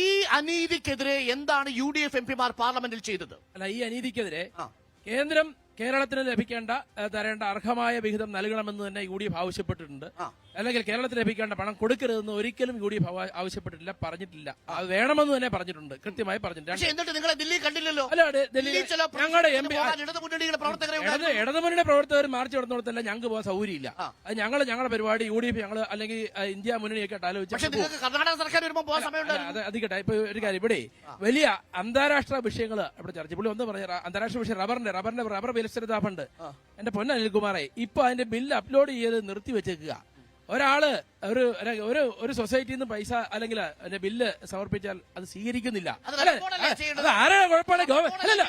ഈ അനീതിക്കെതിരെ എന്താണ് UDF MPമാർ പാർലമെന്റിൽ ചെയ്തത്? അല്ല, ഈ അനീതിക്കെതിരെ കേന്ദ്രം കേരളത്തിന് തരേണ്ട അർഹമായ വിഹിതം നൽകണമെന്ന് തന്നെ UDF ആവശ്യപ്പെട്ടിട്ടുണ്ട്. അല്ലെങ്കിൽ കേരളത്തിന് ലഭിക്കേണ്ട പണം കൊടുക്കരുതെന്ന് ഒരിക്കലും UDF ആവശ്യപ്പെട്ടിട്ടില്ല, പറഞ്ഞിട്ടില്ല. അത് വേണമെന്ന് തന്നെ പറഞ്ഞിട്ടുണ്ട്, കൃത്യമായി പറഞ്ഞിട്ടുണ്ട്. എന്നിട്ട് നിങ്ങളെ ദില്ലി കണ്ടില്ലല്ലോ. അല്ല, ഞങ്ങളുടെ ഇടതുമുന്നണിയുടെ പ്രവർത്തകർ മാർച്ച് നടത്തുന്നിടത്തല്ല ഞങ്ങൾക്ക് പോകാൻ സൗകര്യമില്ല. അത് ഞങ്ങളുടെ പരിപാടി UDF ഞങ്ങൾ അല്ലെങ്കിൽ ഇന്ത്യ മുന്നണിയൊക്കെ ആലോചിച്ചു. കർണാടക സർക്കാർ വരുമ്പോൾ പോകാൻ സമയമുണ്ടായിരുന്നു. അതിക്കട്ടെ, ഇപ്പൊ ഒരു കാര്യം, ഇവിടെ വലിയ അന്താരാഷ്ട്ര വിഷയങ്ങൾ ഇവിടെ ചർച്ച. പുള്ളി ഒന്ന് പറഞ്ഞ അന്താരാഷ്ട്ര വിഷയം റബ്ബർ വിലസ്ഥിരതാ ഫണ്ട്. എന്റെ പൊന്ന അനിൽകുമാറെ, ഇപ്പൊ അതിന്റെ ബില്ല് അപ്ലോഡ് ചെയ്ത് നിർത്തി വെച്ചേക്കുക. ഒരാള് ഒരു സൊസൈറ്റിയിൽ നിന്ന് പൈസ അല്ലെങ്കിൽ അതിന്റെ ബില്ല് സമർപ്പിച്ചാൽ അത് സ്വീകരിക്കുന്നില്ല. അത് ആരാണ് കുഴപ്പമാണ്? അല്ല,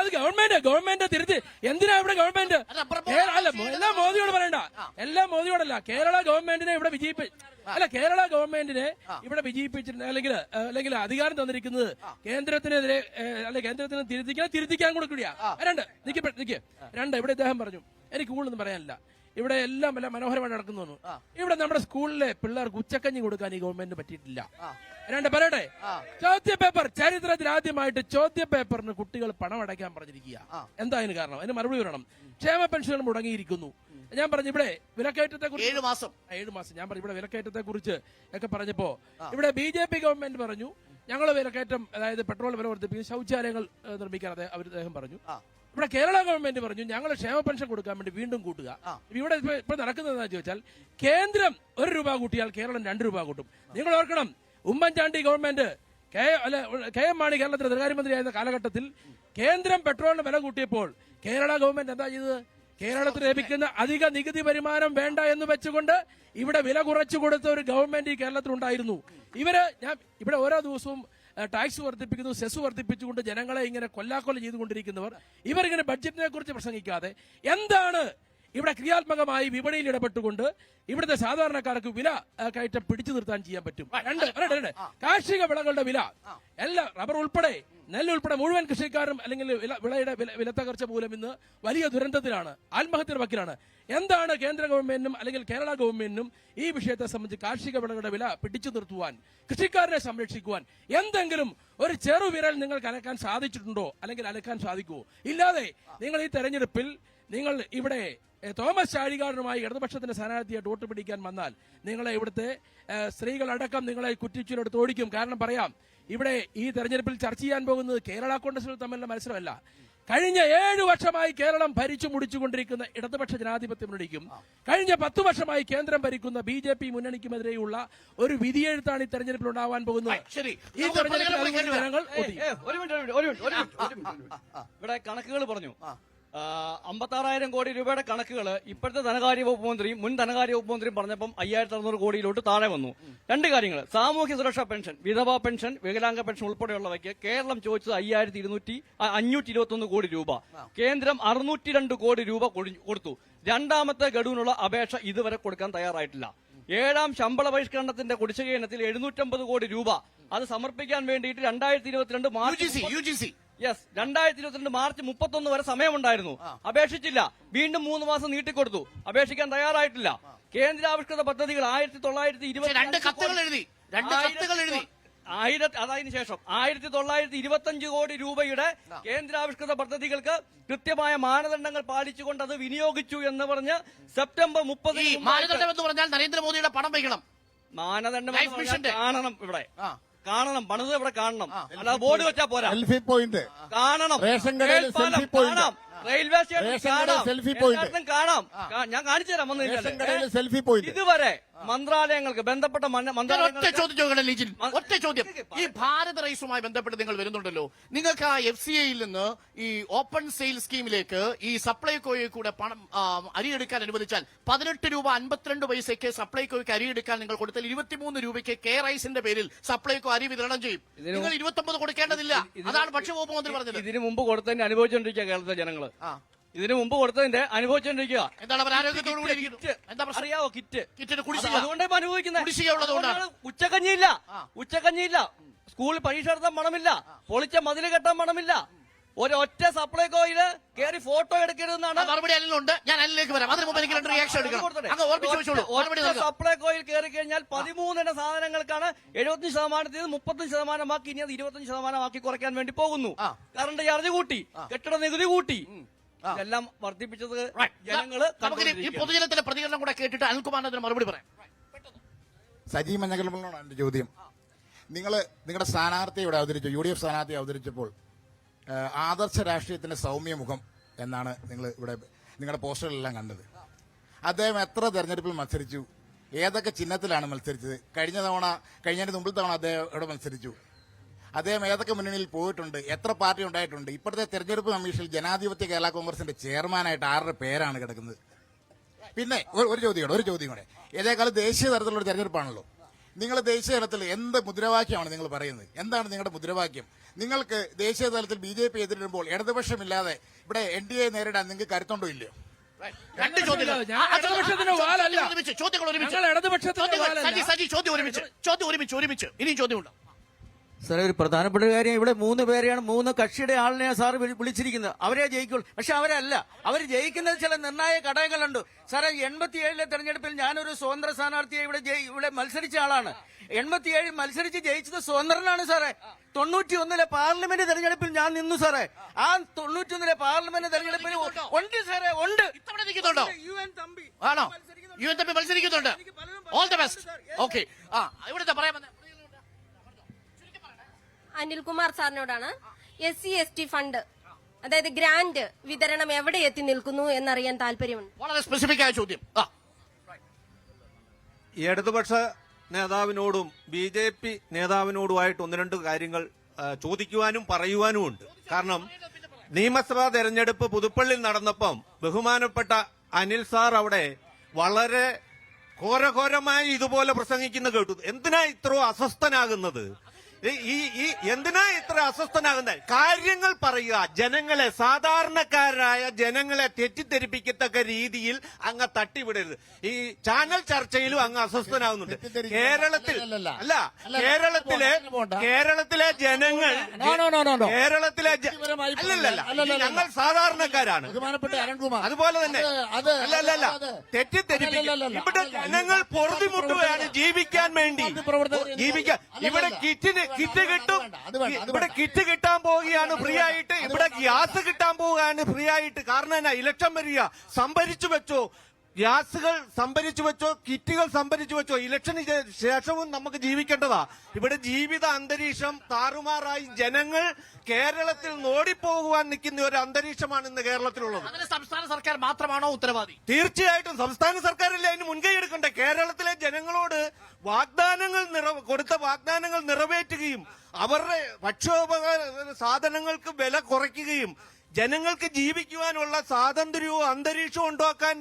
അത് ഗവൺമെന്റ് തിരുത്തി. എന്തിനാ ഇവിടെ ഗവൺമെന്റ്? അല്ല, എല്ലാം മോദിയോട് പറയണ്ട, എല്ലാം മോദിയോടല്ല, കേരള ഗവൺമെന്റിനെ ഇവിടെ കേരള ഗവൺമെന്റിനെ ഇവിടെ വിജയിപ്പിച്ചിട്ടുണ്ട്. അല്ലെങ്കിൽ അധികാരം തന്നിരിക്കുന്നത് കേന്ദ്രത്തിനെതിരെ കേന്ദ്രത്തിന് തിരുത്തിക്കാൻ കൊടുക്കുകയാ. രണ്ട് ഇവിടെ ഇദ്ദേഹം പറഞ്ഞു, എനിക്ക് കൂടുതലൊന്നും പറയാനില്ല, ഇവിടെ എല്ലാം മനോഹരമായി നടക്കുന്നു. ഇവിടെ നമ്മുടെ സ്കൂളിലെ പിള്ളേർക്ക് ഉച്ചക്കഞ്ഞി കൊടുക്കാൻ ഈ ഗവൺമെന്റിന് പറ്റിയിട്ടില്ല. പറയട്ടെ, ചോദ്യപേപ്പർ ചരിത്രത്തിൽ ആദ്യമായിട്ട് ചോദ്യപേപ്പറിന് കുട്ടികൾ പണം അടയ്ക്കാൻ പറഞ്ഞിരിക്കുക. എന്താ അതിന് കാരണം? അതിന് മറുപടി വരണം. ക്ഷേമ പെൻഷനുകൾ മുടങ്ങിയിരിക്കുന്നു. ഞാൻ പറഞ്ഞു ഇവിടെ വിലക്കയറ്റത്തെ കുറിച്ച് 7 മാസം ഞാൻ പറഞ്ഞു, ഇവിടെ വിലക്കയറ്റത്തെ കുറിച്ച് ഒക്കെ പറഞ്ഞപ്പോ ഇവിടെ BJP ഗവൺമെന്റ് പറഞ്ഞു ഞങ്ങൾ വിലക്കയറ്റം, അതായത് പെട്രോൾ വില വർദ്ധിപ്പിക്കും, ശൗചാലയങ്ങൾ നിർമ്മിക്കാൻ അദ്ദേഹം പറഞ്ഞു. ഇവിടെ കേരള ഗവൺമെന്റ് പറഞ്ഞു ഞങ്ങൾ ക്ഷേമ പെൻഷൻ കൊടുക്കാൻ വേണ്ടി വീണ്ടും കൂട്ടുക. ഇവിടെ ഇപ്പൊ നടക്കുന്നത് എന്താ ചോദിച്ചാൽ, കേന്ദ്രം 1 രൂപ കൂട്ടിയാൽ കേരളം 2 രൂപ കൂട്ടും. നിങ്ങൾ ഓർക്കണം, ഉമ്മൻചാണ്ടി ഗവൺമെന്റ് KM മാണി കേരളത്തിലെ ധനകാര്യമന്ത്രിയായിരുന്ന കാലഘട്ടത്തിൽ കേന്ദ്രം പെട്രോളിന് വില കൂട്ടിയപ്പോൾ കേരള ഗവൺമെന്റ് എന്താ ചെയ്തത്? കേരളത്തിന് ലഭിക്കുന്ന അധിക നികുതി വരുമാനം വേണ്ട എന്ന് വെച്ചുകൊണ്ട് ഇവിടെ വില കുറച്ചു കൊടുത്ത ഒരു ഗവൺമെന്റ് ഈ കേരളത്തിലുണ്ടായിരുന്നു. ഇവിടെ ഓരോ ദിവസവും ടാക്സ് വർദ്ധിപ്പിക്കുന്നു, സെസ് വർദ്ധിപ്പിച്ചുകൊണ്ട് ജനങ്ങളെ ഇങ്ങനെ കൊല്ലാക്കൊല ചെയ്തുകൊണ്ടിരിക്കുന്നവർ ഇവരിങ്ങനെ ബഡ്ജറ്റിനെ കുറിച്ച് പ്രസംഗിക്കാതെ എന്താണ് ഇവിടെ ക്രിയാത്മകമായി വിപണിയിൽ ഇടപെട്ടുകൊണ്ട് ഇവിടുത്തെ സാധാരണക്കാർക്ക് വില കയറ്റം പിടിച്ചു നിർത്താൻ ചെയ്യാൻ പറ്റും? കാർഷിക വിളകളുടെ വില എല്ലാം, റബ്ബർ ഉൾപ്പെടെ, നെല്ല് ഉൾപ്പെടെ മുഴുവൻ കൃഷിക്കാരും അല്ലെങ്കിൽ വിളയുടെ വിലത്തകർച്ച മൂലം ഇന്ന് വലിയ ദുരന്തത്തിലാണ്, ആത്മഹത്യയുടെ വക്കിലാണ്. എന്താണ് കേന്ദ്ര ഗവൺമെന്റിനും അല്ലെങ്കിൽ കേരള ഗവൺമെന്റിനും ഈ വിഷയത്തെ സംബന്ധിച്ച് കാർഷിക വിളകളുടെ വില പിടിച്ചു നിർത്തുവാൻ, കൃഷിക്കാരനെ സംരക്ഷിക്കുവാൻ എന്തെങ്കിലും ഒരു ചെറുവിരൽ നിങ്ങൾക്ക് അനക്കാൻ സാധിച്ചിട്ടുണ്ടോ? അല്ലെങ്കിൽ അനക്കാൻ സാധിക്കുമോ? ഇല്ലാതെ നിങ്ങൾ ഈ തെരഞ്ഞെടുപ്പിൽ നിങ്ങൾ ഇവിടെ തോമസ് ചാഴികാടനുമായി ഇടതുപക്ഷത്തിന്റെ സ്ഥാനാർത്ഥിയായിട്ട് വോട്ട് പിടിക്കാൻ വന്നാൽ നിങ്ങളെ ഇവിടുത്തെ സ്ത്രീകളടക്കം നിങ്ങളെ കുറ്റിച്ചിലെടുത്ത് ഓടിക്കും. കാരണം പറയാം, ഇവിടെ ഈ തെരഞ്ഞെടുപ്പിൽ ചർച്ച ചെയ്യാൻ പോകുന്നത് കേരള കോൺഗ്രസുകൾ തമ്മിലുള്ള മത്സരമല്ല. കഴിഞ്ഞ 7 വർഷമായി കേരളം ഭരിച്ചു മുടിച്ചുകൊണ്ടിരിക്കുന്ന ഇടതുപക്ഷ ജനാധിപത്യ മുന്നണിക്കും കഴിഞ്ഞ 10 വർഷമായി കേന്ദ്രം ഭരിക്കുന്ന BJP മുന്നണിക്കുമെതിരെയുള്ള ഒരു വിധിയെഴുത്താണ് ഈ തെരഞ്ഞെടുപ്പിൽ ഉണ്ടാവാൻ പോകുന്നത്. ഈ തെരഞ്ഞെടുപ്പിൽ ജനങ്ങൾ ഇവിടെ കണക്കുകൾ പറഞ്ഞു. 56,000 കോടി രൂപയുടെ കണക്കുകൾ ഇപ്പോഴത്തെ ധനകാര്യ വകുപ്പ് മന്ത്രിയും മുൻ ധനകാര്യ വകുപ്പ് മന്ത്രിയും പറഞ്ഞപ്പം 5,600 കോടിയിലോട്ട് താഴെ വന്നു. 2 കാര്യങ്ങൾ: സാമൂഹ്യ സുരക്ഷാ പെൻഷൻ, വിധവാ പെൻഷൻ, വികലാംഗ പെൻഷൻ ഉൾപ്പെടെയുള്ളവയ്ക്ക് കേരളം ചോദിച്ചത് 521 കോടി രൂപ. കേന്ദ്രം 602 കോടി രൂപ കൊടുത്തു. രണ്ടാമത്തെ ഗഡുവിനുള്ള അപേക്ഷ ഇതുവരെ കൊടുക്കാൻ തയ്യാറായിട്ടില്ല. 7ാം ശമ്പള പരിഷ്കരണത്തിന്റെ കുടിശ്ശിക ഇനത്തിൽ 750 കോടി രൂപ അത് സമർപ്പിക്കാൻ വേണ്ടിയിട്ട് 2022 മാർച്ച് 31 വരെ സമയമുണ്ടായിരുന്നു. അപേക്ഷിച്ചില്ല. വീണ്ടും 3 മാസം നീട്ടിക്കൊടുത്തു. അപേക്ഷിക്കാൻ തയ്യാറായിട്ടില്ല. കേന്ദ്രാവിഷ്കൃത പദ്ധതികൾ 1925 ശേഷം 1925 കോടി രൂപയുടെ കേന്ദ്രാവിഷ്കൃത പദ്ധതികൾക്ക് കൃത്യമായ മാനദണ്ഡങ്ങൾ പാലിച്ചുകൊണ്ട് അത് വിനിയോഗിച്ചു എന്ന് പറഞ്ഞ് സെപ്റ്റംബർ 30 മാനദണ്ഡം എന്ന് പറഞ്ഞാൽ നരേന്ദ്രമോദിയുടെ പണം വയ്ക്കണം. മാനദണ്ഡം കാണണം. ഇവിടെ കാണണം. പണിത് ഇവിടെ കാണണം. അല്ലാതെ ബോർഡ് വെച്ചാ പോരാ. സെൽഫി പോയിന്റ് കാണണം. റേഷൻ കടയിൽ സെൽഫി പോയിന്റ് കാണാം. റെയിൽവേ സ്റ്റേഷൻ സെൽഫി പോയിന്റ് കാണാം. ഞാൻ കാണിച്ചു തരാം. റേഷൻ കടയിൽ സെൽഫി പോയിന്റ്. ഇതുവരെ മന്ത്രാലയങ്ങൾക്ക് ബന്ധപ്പെട്ട ഒറ്റ ചോദ്യം. ഈ ഭാരത് റൈസുമായി ബന്ധപ്പെട്ട് നിങ്ങൾ വരുന്നുണ്ടല്ലോ, നിങ്ങൾക്ക് ആ FCIയിൽ നിന്ന് ഈ ഓപ്പൺ സെയിൽ സ്കീമിലേക്ക് ഈ സപ്ലൈകോയെ കൂടെ പണം അരിയെടുക്കാൻ അനുവദിച്ചാൽ 18 രൂപ 52 പൈസയ്ക്ക് സപ്ലൈകോയ്ക്ക് അരിയെടുക്കാൻ നിങ്ങൾ കൊടുത്താൽ 23 രൂപയ്ക്ക് കെ റൈസിന്റെ പേരിൽ സപ്ലൈകോ അരി വിതരണം ചെയ്യും. നിങ്ങൾ 29 കൊടുക്കേണ്ടതില്ല. അതാണ് ഭക്ഷ്യവകുപ്പ് മന്ത്രി പറഞ്ഞത്. ഇതിനു മുമ്പ് കൊടുത്തതിന്റെ അനുഭവിച്ചുകൊണ്ടിരിക്കുക കേരളത്തിലെ ജനങ്ങള്. ഇതിനു മുമ്പ് കൊടുത്തതിന്റെ അനുഭവിച്ചുകൊണ്ടിരിക്കുക. എന്താണ് അവർ ആരോഗ്യത്തോടുകൂടി എന്താ അറിയാവോ? കിറ്റിന് കുടിശ്ശിക. അതുകൊണ്ടേ അനുഭവിക്കുന്നത്. കുടിശ്ശിക ഉള്ളതുകൊണ്ടാണ്. ഉച്ചക്കഞ്ഞിയില്ല. സ്കൂളിൽ പരീക്ഷ നടത്താൻ പണമില്ല. പൊളിച്ച മതില് കെട്ടാൻ പണമില്ല. ഒരൊറ്റ സപ്ലൈകോയില് കയറി ഫോട്ടോ എടുക്കരുതെന്നാണ് മറുപടി അനിലുണ്ട്. ഞാൻ അനിലേക്ക് വരാം. അതിന് മുമ്പ് എനിക്ക് 2 റിയാക്ഷൻ എടുക്കണം. സപ്ലൈകോയിൽ കയറി കഴിഞ്ഞാൽ 13 സാധനങ്ങൾക്കാണ് 75% 35% ഇനി അത് 25% കുറയ്ക്കാൻ വേണ്ടി പോകുന്നു. കറണ്ട് ചാർജ് കൂട്ടി, കെട്ടിട നികുതി കൂട്ടി, ഇതെല്ലാം വർദ്ധിപ്പിച്ചത് ജനങ്ങള്. ഈ പൊതുജനത്തിന്റെ പ്രതികരണം കൂടെ കേട്ടിട്ട് അനിൽകുമാറിന് അതിന് മറുപടി പറയാം. സജി മഞ്ഞകലമാണ് എന്റെ ചോദ്യം. നിങ്ങളുടെ സ്ഥാനാർത്ഥിയെ ഇവിടെ അവതരിച്ചു, UDF സ്ഥാനാർത്ഥിയെ അവതരിച്ചപ്പോൾ ആദർശ രാഷ്ട്രീയത്തിന്റെ സൗമ്യമുഖം എന്നാണ് നിങ്ങൾ ഇവിടെ നിങ്ങളുടെ പോസ്റ്ററിലെല്ലാം കണ്ടത്. അദ്ദേഹം എത്ര തെരഞ്ഞെടുപ്പിൽ മത്സരിച്ചു? ഏതൊക്കെ ചിഹ്നത്തിലാണ് മത്സരിച്ചത്? കഴിഞ്ഞതിന് മുമ്പിൽ തവണ അദ്ദേഹം ഇവിടെ മത്സരിച്ചു. അദ്ദേഹം ഏതൊക്കെ മുന്നണിയിൽ പോയിട്ടുണ്ട്? എത്ര പാർട്ടി ഉണ്ടായിട്ടുണ്ട്? ഇപ്പോഴത്തെ തെരഞ്ഞെടുപ്പ് കമ്മീഷനിൽ ജനാധിപത്യ കേരള കോൺഗ്രസിന്റെ ചെയർമാനായിട്ട് 6 പേരാണ് കിടക്കുന്നത്. പിന്നെ ഒരു ചോദ്യം കൂടെ. ഏതേക്കാളും ദേശീയ തലത്തിലുള്ള തെരഞ്ഞെടുപ്പാണല്ലോ. നിങ്ങൾ ദേശീയ തലത്തിൽ എന്ത് മുദ്രാവാക്യമാണ് നിങ്ങൾ പറയുന്നത്? എന്താണ് നിങ്ങളുടെ മുദ്രാവാക്യം? നിങ്ങൾക്ക് ദേശീയ തലത്തിൽ BJP എതിരിടുമ്പോൾ ഇടതുപക്ഷമില്ലാതെ ഇവിടെ NDA നേരിടാൻ നിങ്ങൾക്ക് കരുത്തുണ്ടോ ഇല്ലയോ? ഇനിയും ചോദ്യമുണ്ട്. സാറേ, ഒരു പ്രധാനപ്പെട്ട കാര്യം, ഇവിടെ 3 പേരെയാണ് 3 കക്ഷിയുടെ ആളിനെയാണ് സാർ വിളിച്ചിരിക്കുന്നത്. അവരെ ജയിക്കുള്ളൂ. പക്ഷെ അവരല്ല. അവർ ജയിക്കുന്നത് ചില നിർണായക ഘടകങ്ങളുണ്ട്. സാറേ, 87 തെരഞ്ഞെടുപ്പിൽ ഞാനൊരു സ്വതന്ത്ര സ്ഥാനാർത്ഥിയെ ഇവിടെ മത്സരിച്ച ആളാണ്. 87 മത്സരിച്ച് ജയിച്ചത് സ്വതന്ത്രനാണ് സാറേ. 91 പാർലമെന്റ് തെരഞ്ഞെടുപ്പിൽ ഞാൻ നിന്നു സാറേ. ആ 91 പാർലമെന്റ് തെരഞ്ഞെടുപ്പിൽ ഉണ്ട് സാറേ, ഉണ്ട്. UN തമ്പി മത്സരിക്കുന്നുണ്ട്. All the best. ഓക്കെ, ഇവിടുത്തെ പറയാൻ അനിൽകുമാർ സാറിനോടാണ്. SC/ST ഫണ്ട്, അതായത് ഗ്രാന്റ് വിതരണം എവിടെ എത്തി നിൽക്കുന്നു എന്നറിയാൻ താല്പര്യമുണ്ട്. വളരെ സ്പെസിഫിക് ആയ ചോദ്യം. ഇടതുപക്ഷ നേതാവിനോടും BJP നേതാവിനോടുമായിട്ട് 1-2 കാര്യങ്ങൾ ചോദിക്കുവാനും പറയുവാനും ഉണ്ട്. കാരണം നിയമസഭാ തെരഞ്ഞെടുപ്പ് പുതുപ്പള്ളിയിൽ നടന്നപ്പം ബഹുമാനപ്പെട്ട അനിൽ സാർ അവിടെ വളരെ ഘോരഘോരമായി ഇതുപോലെ പ്രസംഗിക്കുന്ന കേട്ടു. എന്തിനാ ഇത്ര അസ്വസ്ഥനാകുന്നത്? എന്തിനാ ഇത്ര അസ്വസ്ഥനാകുന്നത്? കാര്യങ്ങൾ പറയുക. ജനങ്ങളെ, സാധാരണക്കാരായ ജനങ്ങളെ തെറ്റിദ്ധരിപ്പിക്കത്തക്ക രീതിയിൽ അങ്ങ് തട്ടിവിടരുത്. ഈ ചാനൽ ചർച്ചയിലും അങ്ങ് അസ്വസ്ഥനാകുന്നുണ്ട്. കേരളത്തിലെ ജനങ്ങൾ, ഞങ്ങൾ സാധാരണക്കാരാണ്. അതുപോലെ തന്നെ തെറ്റിദ്ധരിപ്പിക്കും. ഇവിടെ ജനങ്ങൾ പൊറുതിമുട്ടുകയാണ് ജീവിക്കാൻ വേണ്ടി. ഇവിടെ കിറ്റ് കിട്ടും. അത് വേണ്ട, അത് ഇവിടെ വേണ്ട. കിറ്റ് കിട്ടാൻ പോവുകയാണ് ഫ്രീ ആയിട്ട്. ഇവിടെ ഗ്യാസ് കിട്ടാൻ പോവുകയാണ് ഫ്രീ ആയിട്ട്. കാരണം എന്നാ, ഇലക്ഷൻ വരിക. സംഭരിച്ചു വെച്ചോ, ഗ്യാസുകൾ സംഭരിച്ചു വെച്ചോ, കിറ്റുകൾ സംഭരിച്ചു വെച്ചോ. ഇലക്ഷന് ശേഷവും നമുക്ക് ജീവിക്കേണ്ടതാ. ഇവിടെ ജീവിത അന്തരീക്ഷം താറുമാറായി ജനങ്ങൾ കേരളത്തിൽ നോടിപ്പോകുവാൻ നിൽക്കുന്ന ഒരു അന്തരീക്ഷമാണ് ഇന്ന് കേരളത്തിലുള്ളത്. അതിന് സംസ്ഥാന സർക്കാർ മാത്രമാണോ ഉത്തരവാദി? തീർച്ചയായിട്ടും സംസ്ഥാന സർക്കാരല്ലേ അതിന് മുൻകൈ എടുക്കണ്ടേ? കേരളത്തിലെ ജനങ്ങളോട് കൊടുത്ത വാഗ്ദാനങ്ങൾ നിറവേറ്റുകയും അവരുടെ ഭക്ഷ്യോപകരണ സാധനങ്ങൾക്ക് വില കുറയ്ക്കുകയും ജനങ്ങൾക്ക് ജീവിക്കുവാനുള്ള സ്വാതന്ത്ര്യവും അന്തരീക്ഷവും ഉണ്ടാക്കാൻ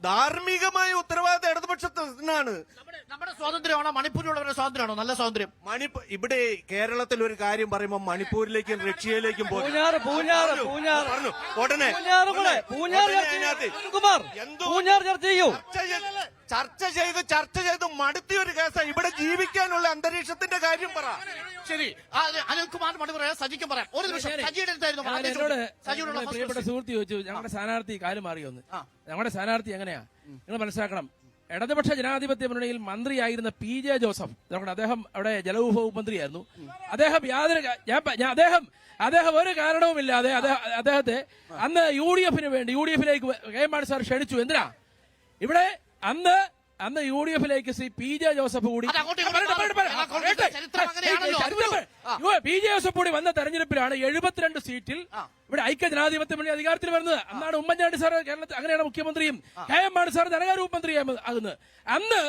ധാർമ്മികമായ ഉത്തരവാദിത്തം ഇടതുപക്ഷത്തിനാണ്. നമ്മുടെ സ്വാതന്ത്ര്യമാണോ മണിപ്പൂരിലുള്ളവരുടെ സ്വാതന്ത്ര്യമാണോ? നല്ല സ്വാതന്ത്ര്യം ഇവിടെ കേരളത്തിൽ ഒരു കാര്യം പറയുമ്പോൾ മണിപ്പൂരിലേക്കും റഷ്യയിലേക്കും പോകും. പൂഞ്ഞാറ് പറഞ്ഞു ഉടനെ ചർച്ച ചെയ്യൂ. ചർച്ച ചെയ്ത് മടുത്തിയ ഒരു കേസാണ്. ഇവിടെ ജീവിക്കാനുള്ള അന്തരീക്ഷത്തിന്റെ കാര്യം പറ. ശരി, അനിൽകുമാർ മണി പറയാം, സജിക്കും പറയാം. ഒരു നിമിഷം സജിയുടെ അടുത്തായിരുന്നു ഞാൻ എന്നോട് സജിയോടുള്ള ഞങ്ങളുടെ പ്രിയപ്പെട്ട സുഹൃത്ത് ചോദിച്ചു, ഞങ്ങളുടെ സ്ഥാനാർത്ഥി കാര്യം മാറിയൊന്ന്. ഞങ്ങളുടെ സ്ഥാനാർത്ഥി എങ്ങനെയാ നിങ്ങൾ മനസ്സിലാക്കണം. ഇടതുപക്ഷ ജനാധിപത്യ മുന്നണിയിൽ മന്ത്രിയായിരുന്ന PJ ജോസഫ്, അദ്ദേഹം അവിടെ ജലവിഭവ മന്ത്രിയായിരുന്നു. അദ്ദേഹം ഒരു കാരണവുമില്ലാതെ അദ്ദേഹത്തെ അന്ന് യുഡിഎഫിലേക്ക് കെ മാണി സാർ ക്ഷണിച്ചു. എന്തിനാ? ഇവിടെ അന്ന് UDF-ലേക്ക് ശ്രീ PJ ജോസഫ് കൂടി PJ ജോസഫ് കൂടി വന്ന തെരഞ്ഞെടുപ്പിലാണ് 72 സീറ്റിൽ ഇവിടെ ഐക്യ ജനാധിപത്യ മുന്നണി അധികാരത്തിൽ വരുന്നത്. അന്നാണ് ഉമ്മൻചാണ്ടി സാർ കേരളത്തിൽ അങ്ങനെയാണ് മുഖ്യമന്ത്രിയും കെ മാണി സാർ ധനകാര്യ മന്ത്രിയാകുന്നത്. അന്ന്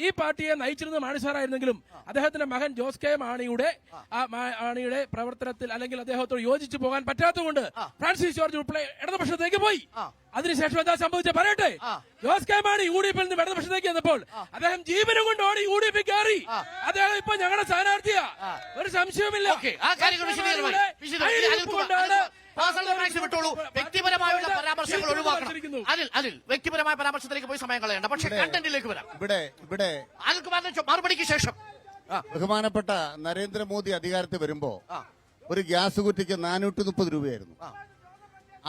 ഈ പാർട്ടിയെ നയിച്ചിരുന്ന മാണി സാറായിരുന്നെങ്കിലും അദ്ദേഹത്തിന്റെ മകൻ ജോസ് കെ മാണിയുടെ പ്രവർത്തനത്തിൽ അല്ലെങ്കിൽ അദ്ദേഹത്തോട് യോജിച്ചു പോകാൻ പറ്റാത്തതുകൊണ്ട് ഫ്രാൻസിസ് ജോർജ് ഉൾപ്പെടെ ഇടതുപക്ഷത്തേക്ക് പോയി. അതിനുശേഷം എന്താ സംഭവിച്ച പറയട്ടെ? ജോസ് കെ മാണി UDF-ൽ നിന്ന് ഇടതുപക്ഷത്തേക്ക് വന്നപ്പോൾ അദ്ദേഹം ജീവനും കൊണ്ട് ഓടി UDF കയറി. അദ്ദേഹം ഇപ്പൊ ഞങ്ങളുടെ സ്ഥാനാർത്ഥിയാ, ഒരു സംശയവുമില്ല. വിട്ടോളൂ. വ്യക്തിപരമായുള്ള പരാമർശങ്ങൾ ഒഴിവാക്കണം. അനിൽ വ്യക്തിപരമായ പരാമർശത്തിലേക്ക് പോയി സമയം കളയണ്ട. പക്ഷേ കണ്ടന്റിലേക്ക് വരാം. ഇവിടെ അനിൽകുമാറിന്റെ മറുപടിക്ക് ശേഷം ബഹുമാനപ്പെട്ട നരേന്ദ്രമോദി അധികാരത്തിൽ വരുമ്പോ ഒരു ഗ്യാസ് കുറ്റിക്ക് 430 രൂപയായിരുന്നു.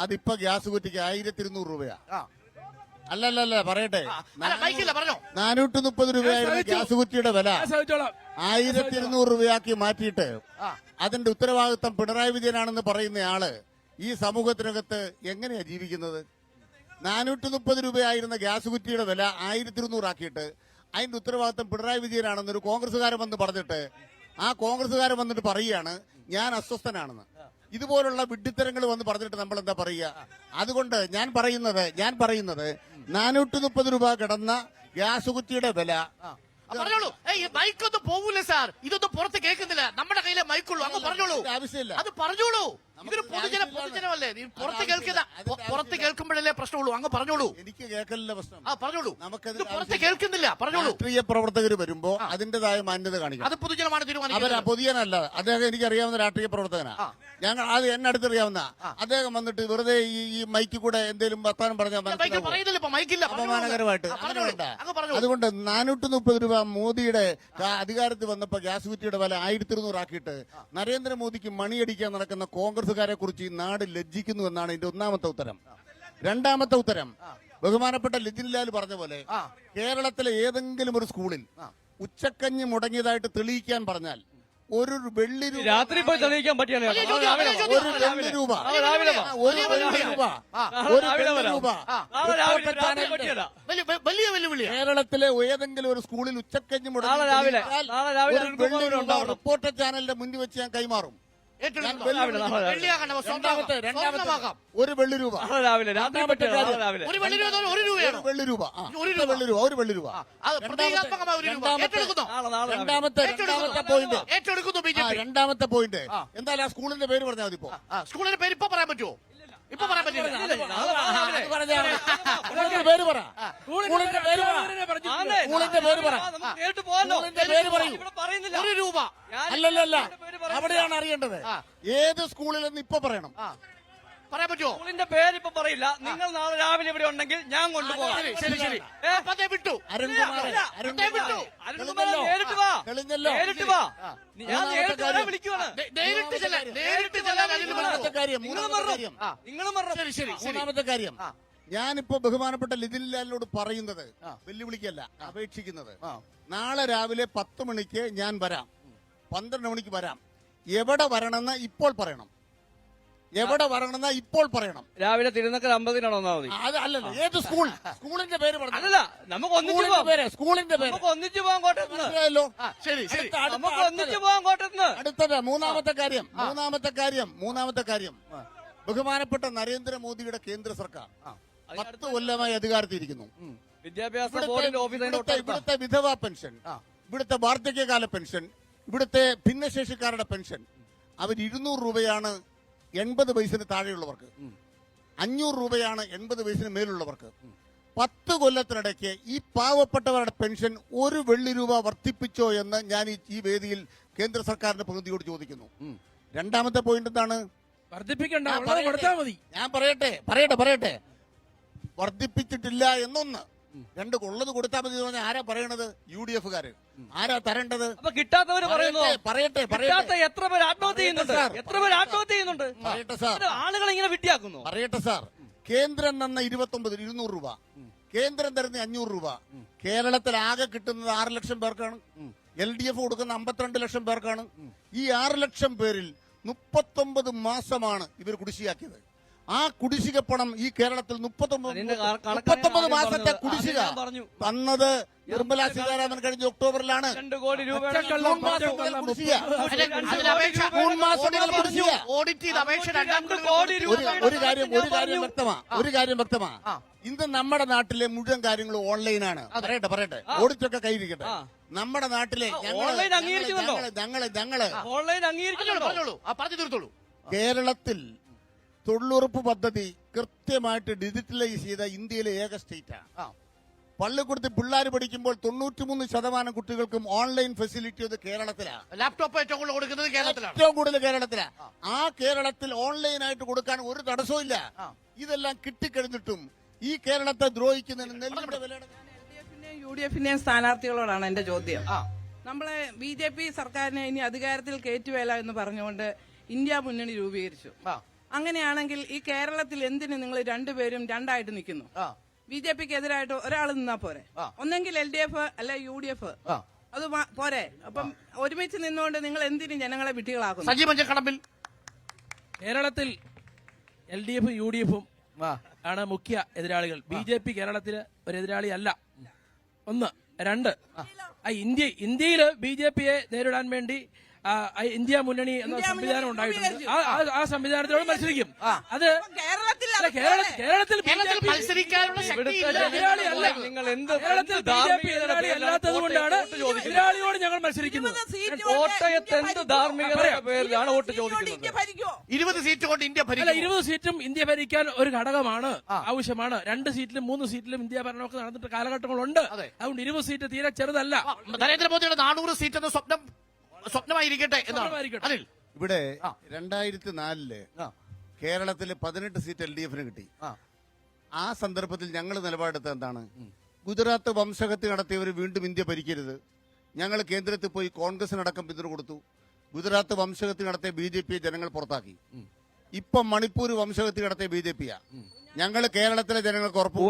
അതിപ്പോ ഗ്യാസ് കുറ്റിക്ക് 1200 രൂപയാ. അല്ലല്ല പറയട്ടെ, 430 രൂപയായിരുന്നു ഗ്യാസ് കുറ്റിയുടെ വില 1200 രൂപയാക്കി മാറ്റിയിട്ട് അതിന്റെ ഉത്തരവാദിത്തം പിണറായി വിജയനാണെന്ന് പറയുന്നയാള് ഈ സമൂഹത്തിനകത്ത് എങ്ങനെയാ ജീവിക്കുന്നത്? 430 രൂപയായിരുന്ന ഗ്യാസ് കുറ്റിയുടെ വില 1200 ആക്കിയിട്ട് അതിന്റെ ഉത്തരവാദിത്തം പിണറായി വിജയനാണെന്നൊരു കോൺഗ്രസ്സുകാരൻ വന്ന് പറഞ്ഞിട്ട് ആ കോൺഗ്രസ്സുകാരൻ വന്നിട്ട് പറയുകയാണ് ഞാൻ അസ്വസ്ഥനാണെന്ന്. ഇതുപോലുള്ള വിഡ്ഢിത്തരങ്ങൾ വന്ന് പറഞ്ഞിട്ട് നമ്മൾ എന്താ പറയുക? അതുകൊണ്ട് ഞാൻ പറയുന്നത് 430 രൂപ കിടന്ന ഗ്യാസ് കുറ്റിയുടെ വില പറഞ്ഞോളൂ. മൈക്കൊന്നും പോകൂല സാർ, ഇതൊന്നും പുറത്ത് കേൾക്കുന്നില്ല. നമ്മുടെ കയ്യിലെ മൈക്കുള്ളൂ. അങ്ങ് പറഞ്ഞോളൂ, ആവശ്യമില്ല. അത് പറഞ്ഞോളൂ. ഇതൊരു പൊതുജനമല്ലേ, പുറത്ത് കേൾക്കുമ്പോഴല്ലേ പ്രശ്നമുള്ളൂ. അങ്ങ് പറഞ്ഞോളൂ. എനിക്ക് കേൾക്കലില്ല പ്രശ്നം. പറഞ്ഞോളൂ. നമുക്കത് പുറത്ത് കേൾക്കുന്നില്ല. പറഞ്ഞോളൂ. രാഷ്ട്രീയ പ്രവർത്തകർ വരുമ്പോ അതിന്റേതായ മാന്യത കാണിക്കും. അത് പൊതുജനമാണ് തീരുമാനിക്കുന്നത്. പൊതുജനല്ല, അദ്ദേഹം എനിക്കറിയാവുന്ന രാഷ്ട്രീയ പ്രവർത്തകനാ. ഞങ്ങൾ അത് എന്നെ അടുത്തറിയാവുന്ന അദ്ദേഹം വന്നിട്ട് വെറുതെ ഈ മൈക്കിൽ കൂടെ എന്തെങ്കിലും വർത്താനം പറഞ്ഞാൽ അപമാനകരമായിട്ട് അങ്ങനെ വേണ്ട. അതുകൊണ്ട് 430 രൂപ മോദിയുടെ അധികാരത്തിൽ വന്നപ്പോ ഗ്യാസ് കുറ്റിയുടെ വില 1200 ആക്കിയിട്ട് നരേന്ദ്രമോദിക്ക് മണിയടിക്കാൻ നടക്കുന്ന കോൺഗ്രസുകാരെ കുറിച്ച് ഈ നാട് ലജ്ജിക്കുന്നു എന്നാണ് എന്റെ ഒന്നാമത്തെ ഉത്തരം. രണ്ടാമത്തെ ഉത്തരം, ബഹുമാനപ്പെട്ട ലിജിൻലാൽ പറഞ്ഞ പോലെ കേരളത്തിലെ ഏതെങ്കിലും ഒരു സ്കൂളിൽ ഉച്ചക്കഞ്ഞ് മുടങ്ങിയതായിട്ട് തെളിയിക്കാൻ പറഞ്ഞാൽ ഒരു വെള്ളി രൂപ രാത്രി പോയി തെളിയിക്കാൻ പറ്റിയാണ്. ഒരു വെള്ളി രൂപ വലിയ വെല്ലുവിളി. കേരളത്തിലെ ഏതെങ്കിലും ഒരു സ്കൂളിൽ ഉച്ചക്കഞ്ഞ് മുടങ്ങി റിപ്പോർട്ടർ ചാനലിന്റെ മുന്നിൽ വെച്ച് ഞാൻ കൈമാറും. ഒരു വെള്ളി രൂപ രണ്ടാമത്തെ പോയിന്റ് എന്തായാലും ആ സ്കൂളിന്റെ പേര് പറഞ്ഞാൽ മതി. ഇപ്പോ സ്കൂളിന്റെ പേര് ഇപ്പൊ പറയാൻ പറ്റുമോ? ഇപ്പൊ പറയാൻ പറ്റില്ല. പേര് പറ, സ്കൂളിന്റെ പേര് പറ, പറയൂ. 1 രൂപ. അല്ലല്ല, അവിടെയാണ് അറിയേണ്ടത്. ഏത് സ്കൂളിലെന്ന് ഇപ്പൊ പറയണം. പറയാൻ പറ്റുമോ? സ്കൂളിന്റെ പേര് ഇപ്പൊ പറയില്ല. നിങ്ങൾ നാളെ രാവിലെ ഇവിടെ ഉണ്ടെങ്കിൽ ഞാൻ കൊണ്ടുപോകാം. ശരി. വിട്ടു. നേരിട്ട് വാ. ഞാൻ നേരിട്ട് വരാൻ വിളിക്കുവാണ്. മൂന്നാമത്തെ കാര്യം, ഞാനിപ്പോ ബഹുമാനപ്പെട്ട ലിജിൻലാലിനോട് പറയുന്നത് വെല്ലുവിളിക്കല്ല, അപേക്ഷിക്കുന്നത്. നാളെ രാവിലെ 10 മണിക്ക് ഞാൻ വരാം. 12 മണിക്ക് വരാം. എവിടെ വരണമെന്ന് ഇപ്പോൾ പറയണം. എവിടെ വരണമെന്ന് ഇപ്പോൾ പറയണം. രാവിലെ തിരുനക്കര 50-നാണ് വന്നാൽ മതി. അത് അല്ലല്ലോ, ഏത് സ്കൂൾ? സ്കൂളിന്റെ പേര് പറഞ്ഞു. അല്ലല്ല, നമുക്ക് ഒന്നിച്ചു പോകാം. സ്കൂളിന്റെ പേര് നമുക്ക് ഒന്നിച്ചു പോകാൻ കോട്ടയത്ത് നിന്ന്. മനസ്സിലായല്ലോ? ശരി ശരി നമുക്ക് ഒന്നിച്ചു പോകാൻ കോട്ടയത്ത് നിന്ന്. അടുത്തത് മൂന്നാമത്തെ കാര്യം ബഹുമാനപ്പെട്ട നരേന്ദ്രമോദിയുടെ കേന്ദ്ര സർക്കാർ 10 കൊല്ലമായി അധികാരത്തിരിക്കുന്നു. വിദ്യാഭ്യാസ ബോർഡിന്റെ ഓഫീസിന്റെ ഇവിടുത്തെ വിധവാ പെൻഷൻ, ഇവിടുത്തെ വാർദ്ധക്യകാല പെൻഷൻ, ഇവിടുത്തെ ഭിന്നശേഷിക്കാരുടെ പെൻഷൻ അവർ 200 രൂപയാണ് 80 വയസ്സിന് താഴെയുള്ളവർക്ക്, 500 രൂപയാണ് 80 വയസ്സിന് മേലുള്ളവർക്ക്. 10 കൊല്ലത്തിനിടയ്ക്ക് ഈ പാവപ്പെട്ടവരുടെ പെൻഷൻ 1 വെള്ളി രൂപ വർദ്ധിപ്പിച്ചോ എന്ന് ഞാൻ ഈ വേദിയിൽ കേന്ദ്ര സർക്കാരിന്റെ പ്രതിനിധിയോട് ചോദിക്കുന്നു. രണ്ടാമത്തെ പോയിന്റ് എന്താണ്? വർദ്ധിപ്പിക്കണ്ട, ഉള്ളത് കൊടുത്താൽ മതി. ഞാൻ പറയട്ടെ വർദ്ധിപ്പിച്ചിട്ടില്ല എന്നൊന്ന്. 2 ഉള്ളത് കൊടുത്താൽ മതി എന്ന് പറഞ്ഞാൽ ആരാ പറയണത്? UDF കാര്. ആരാ തരേണ്ടത്? അപ്പൊ കിട്ടാത്തവര് പറയുന്നു. പറയട്ടെ എത്ര പേര് ആത്മഹത്യ ചെയ്യുന്നുണ്ട്? പറയട്ടെ സാർ. ആളുകൾ ഇങ്ങനെ വിട്ടിയാക്കുന്നു. പറയട്ടെ സാർ. കേന്ദ്രം തന്ന 29 200 രൂപ, കേന്ദ്രം തരുന്ന 500 രൂപ, കേരളത്തിൽ ആകെ കിട്ടുന്നത് 6 ലക്ഷം പേർക്കാണ്. LDF കൊടുക്കുന്ന 52 ലക്ഷം പേർക്കാണ്. ഈ 6 ലക്ഷം പേരിൽ 39 മാസമാണ് ഇവർ കുടിശ്ശികയാക്കിയത്. ആ കുടിശ്ശിക പണം ഈ കേരളത്തിൽ 39 മാസത്തെ കുടിശ്ശിക തന്നത് നിർമ്മലാ സീതാരാമൻ കഴിഞ്ഞ ഒക്ടോബറിലാണ്. 2 കോടി രൂപ ഓഡിറ്റ് ചെയ്ത അപേക്ഷ ഒരു കാര്യം വ്യക്തമാ. ഇന്ന് നമ്മുടെ നാട്ടിലെ മുഴുവൻ കാര്യങ്ങളും ഓൺലൈനാണ്. പറയട്ടെ ഓഡിറ്റ് ഒക്കെ കൈയിരിക്കട്ടെ. നമ്മുടെ നാട്ടിലെ ഓൺലൈൻ അംഗീകരിക്കുന്നുണ്ടോ? ഞങ്ങള് ഓൺലൈൻ അംഗീകരിക്കുന്നുണ്ടോ? പറഞ്ഞു തീർത്തോളൂ. കേരളത്തിൽ തൊഴിലുറപ്പ് പദ്ധതി കൃത്യമായിട്ട് ഡിജിറ്റലൈസ് ചെയ്ത ഇന്ത്യയിലെ ഏക സ്റ്റേറ്റാണ്. പള്ളിക്കൂടത്തിൽ പിള്ളേർ പഠിക്കുമ്പോൾ 93% കുട്ടികൾക്കും ഓൺലൈൻ ഫെസിലിറ്റി അത് കേരളത്തിലാണ്. ലാപ്ടോപ്പ് ഏറ്റവും കൂടുതൽ കൊടുക്കുന്നത് കേരളത്തിലാണ്. ഏറ്റവും കൂടുതൽ കേരളത്തിലാണ്. ആ കേരളത്തിൽ ഓൺലൈനായിട്ട് കൊടുക്കാൻ ഒരു തടസ്സവും ഇല്ല. ഇതെല്ലാം കിട്ടിക്കഴിഞ്ഞിട്ടും ഈ കേരളത്തെ ദ്രോഹിക്കുന്നതിന് നെല്ലിന്റെ വിലയുടെ UDF-ന്റെയും സ്ഥാനാർത്ഥികളോടാണ് എന്റെ ചോദ്യം. നമ്മളെ BJP സർക്കാരിനെ ഇനി അധികാരത്തിൽ കയറ്റുവേല എന്ന് പറഞ്ഞുകൊണ്ട് ഇന്ത്യ മുന്നണി രൂപീകരിച്ചു. അങ്ങനെയാണെങ്കിൽ ഈ കേരളത്തിൽ എന്തിന് നിങ്ങൾ രണ്ടുപേരും രണ്ടായിട്ട് നിൽക്കുന്നു? BJPക്ക് എതിരായിട്ട് ഒരാൾ നിന്നാ പോരെ? ഒന്നെങ്കിൽ LDF അല്ലെ UDF, അത് പോരെ? അപ്പം ഒരുമിച്ച് നിന്നുകൊണ്ട് നിങ്ങൾ എന്തിനും ജനങ്ങളെ വിട്ടികളാക്കുന്നു? സജീവഞ്ചക്കടമ്പിൽ കേരളത്തിൽ LDF UDF-ഉം ആണ് മുഖ്യ എതിരാളികൾ. BJP കേരളത്തില് ഒരു എതിരാളി അല്ല. 1 2 ഇന്ത്യയില് BJPയെ നേരിടാൻ വേണ്ടി ഇന്ത്യ മുന്നണി എന്ന സംവിധാനം ഉണ്ടായിട്ടുണ്ട്. ആ സംവിധാനത്തോട് മത്സരിക്കും. അത് കേരളത്തിൽ മത്സരിക്കാനുള്ള എതിരാളിയല്ല. കേരളത്തിൽ BJP എതിരാളി അല്ലാത്തത് കൊണ്ടാണ് എതിരാളിയോട് ഞങ്ങൾ മത്സരിക്കുന്നത്. കോട്ടയത്ത് എന്ത് ധാർമ്മികതയുടെ പേരിലാണ് വോട്ട് ചോദിക്കുന്നത്? 20 സീറ്റ് കൊണ്ട് ഇന്ത്യ ഭരിക്കും. 20 സീറ്റും ഇന്ത്യ ഭരിക്കാൻ ഒരു ഘടകമാണ്, ആവശ്യമാണ്. 2 സീറ്റിലും 3 സീറ്റിലും ഇന്ത്യ ഭരണമൊക്കെ നടന്നിട്ട് കാലഘട്ടങ്ങളുണ്ട്. അതുകൊണ്ട് 20 സീറ്റ് തീരെ ചെറുതല്ല. നരേന്ദ്രമോദിയുടെ 400 സീറ്റ് എന്ന സ്വപ്നമായിരിക്കട്ടെ എന്നാണ്. ഇവിടെ 2004 കേരളത്തില് 18 സീറ്റ് LDF-ന് കിട്ടി. ആ സന്ദർഭത്തിൽ ഞങ്ങൾ നിലപാടെടുത്ത എന്താണ്? ഗുജറാത്ത് വംശഹത്യ നടത്തിയവർ വീണ്ടും ഇന്ത്യ ഭരിക്കരുത്. ഞങ്ങൾ കേന്ദ്രത്തിൽ പോയി കോൺഗ്രസിനടക്കം പിന്തുണ കൊടുത്തു. ഗുജറാത്ത് വംശഹത്യ നടത്തിയ BJPയെ ജനങ്ങൾ പുറത്താക്കി. ഇപ്പം മണിപ്പൂർ വംശഹത്യ നടത്തിയ BJPയാ. ഞങ്ങൾ കേരളത്തിലെ ജനങ്ങൾക്ക് ഉറപ്പ്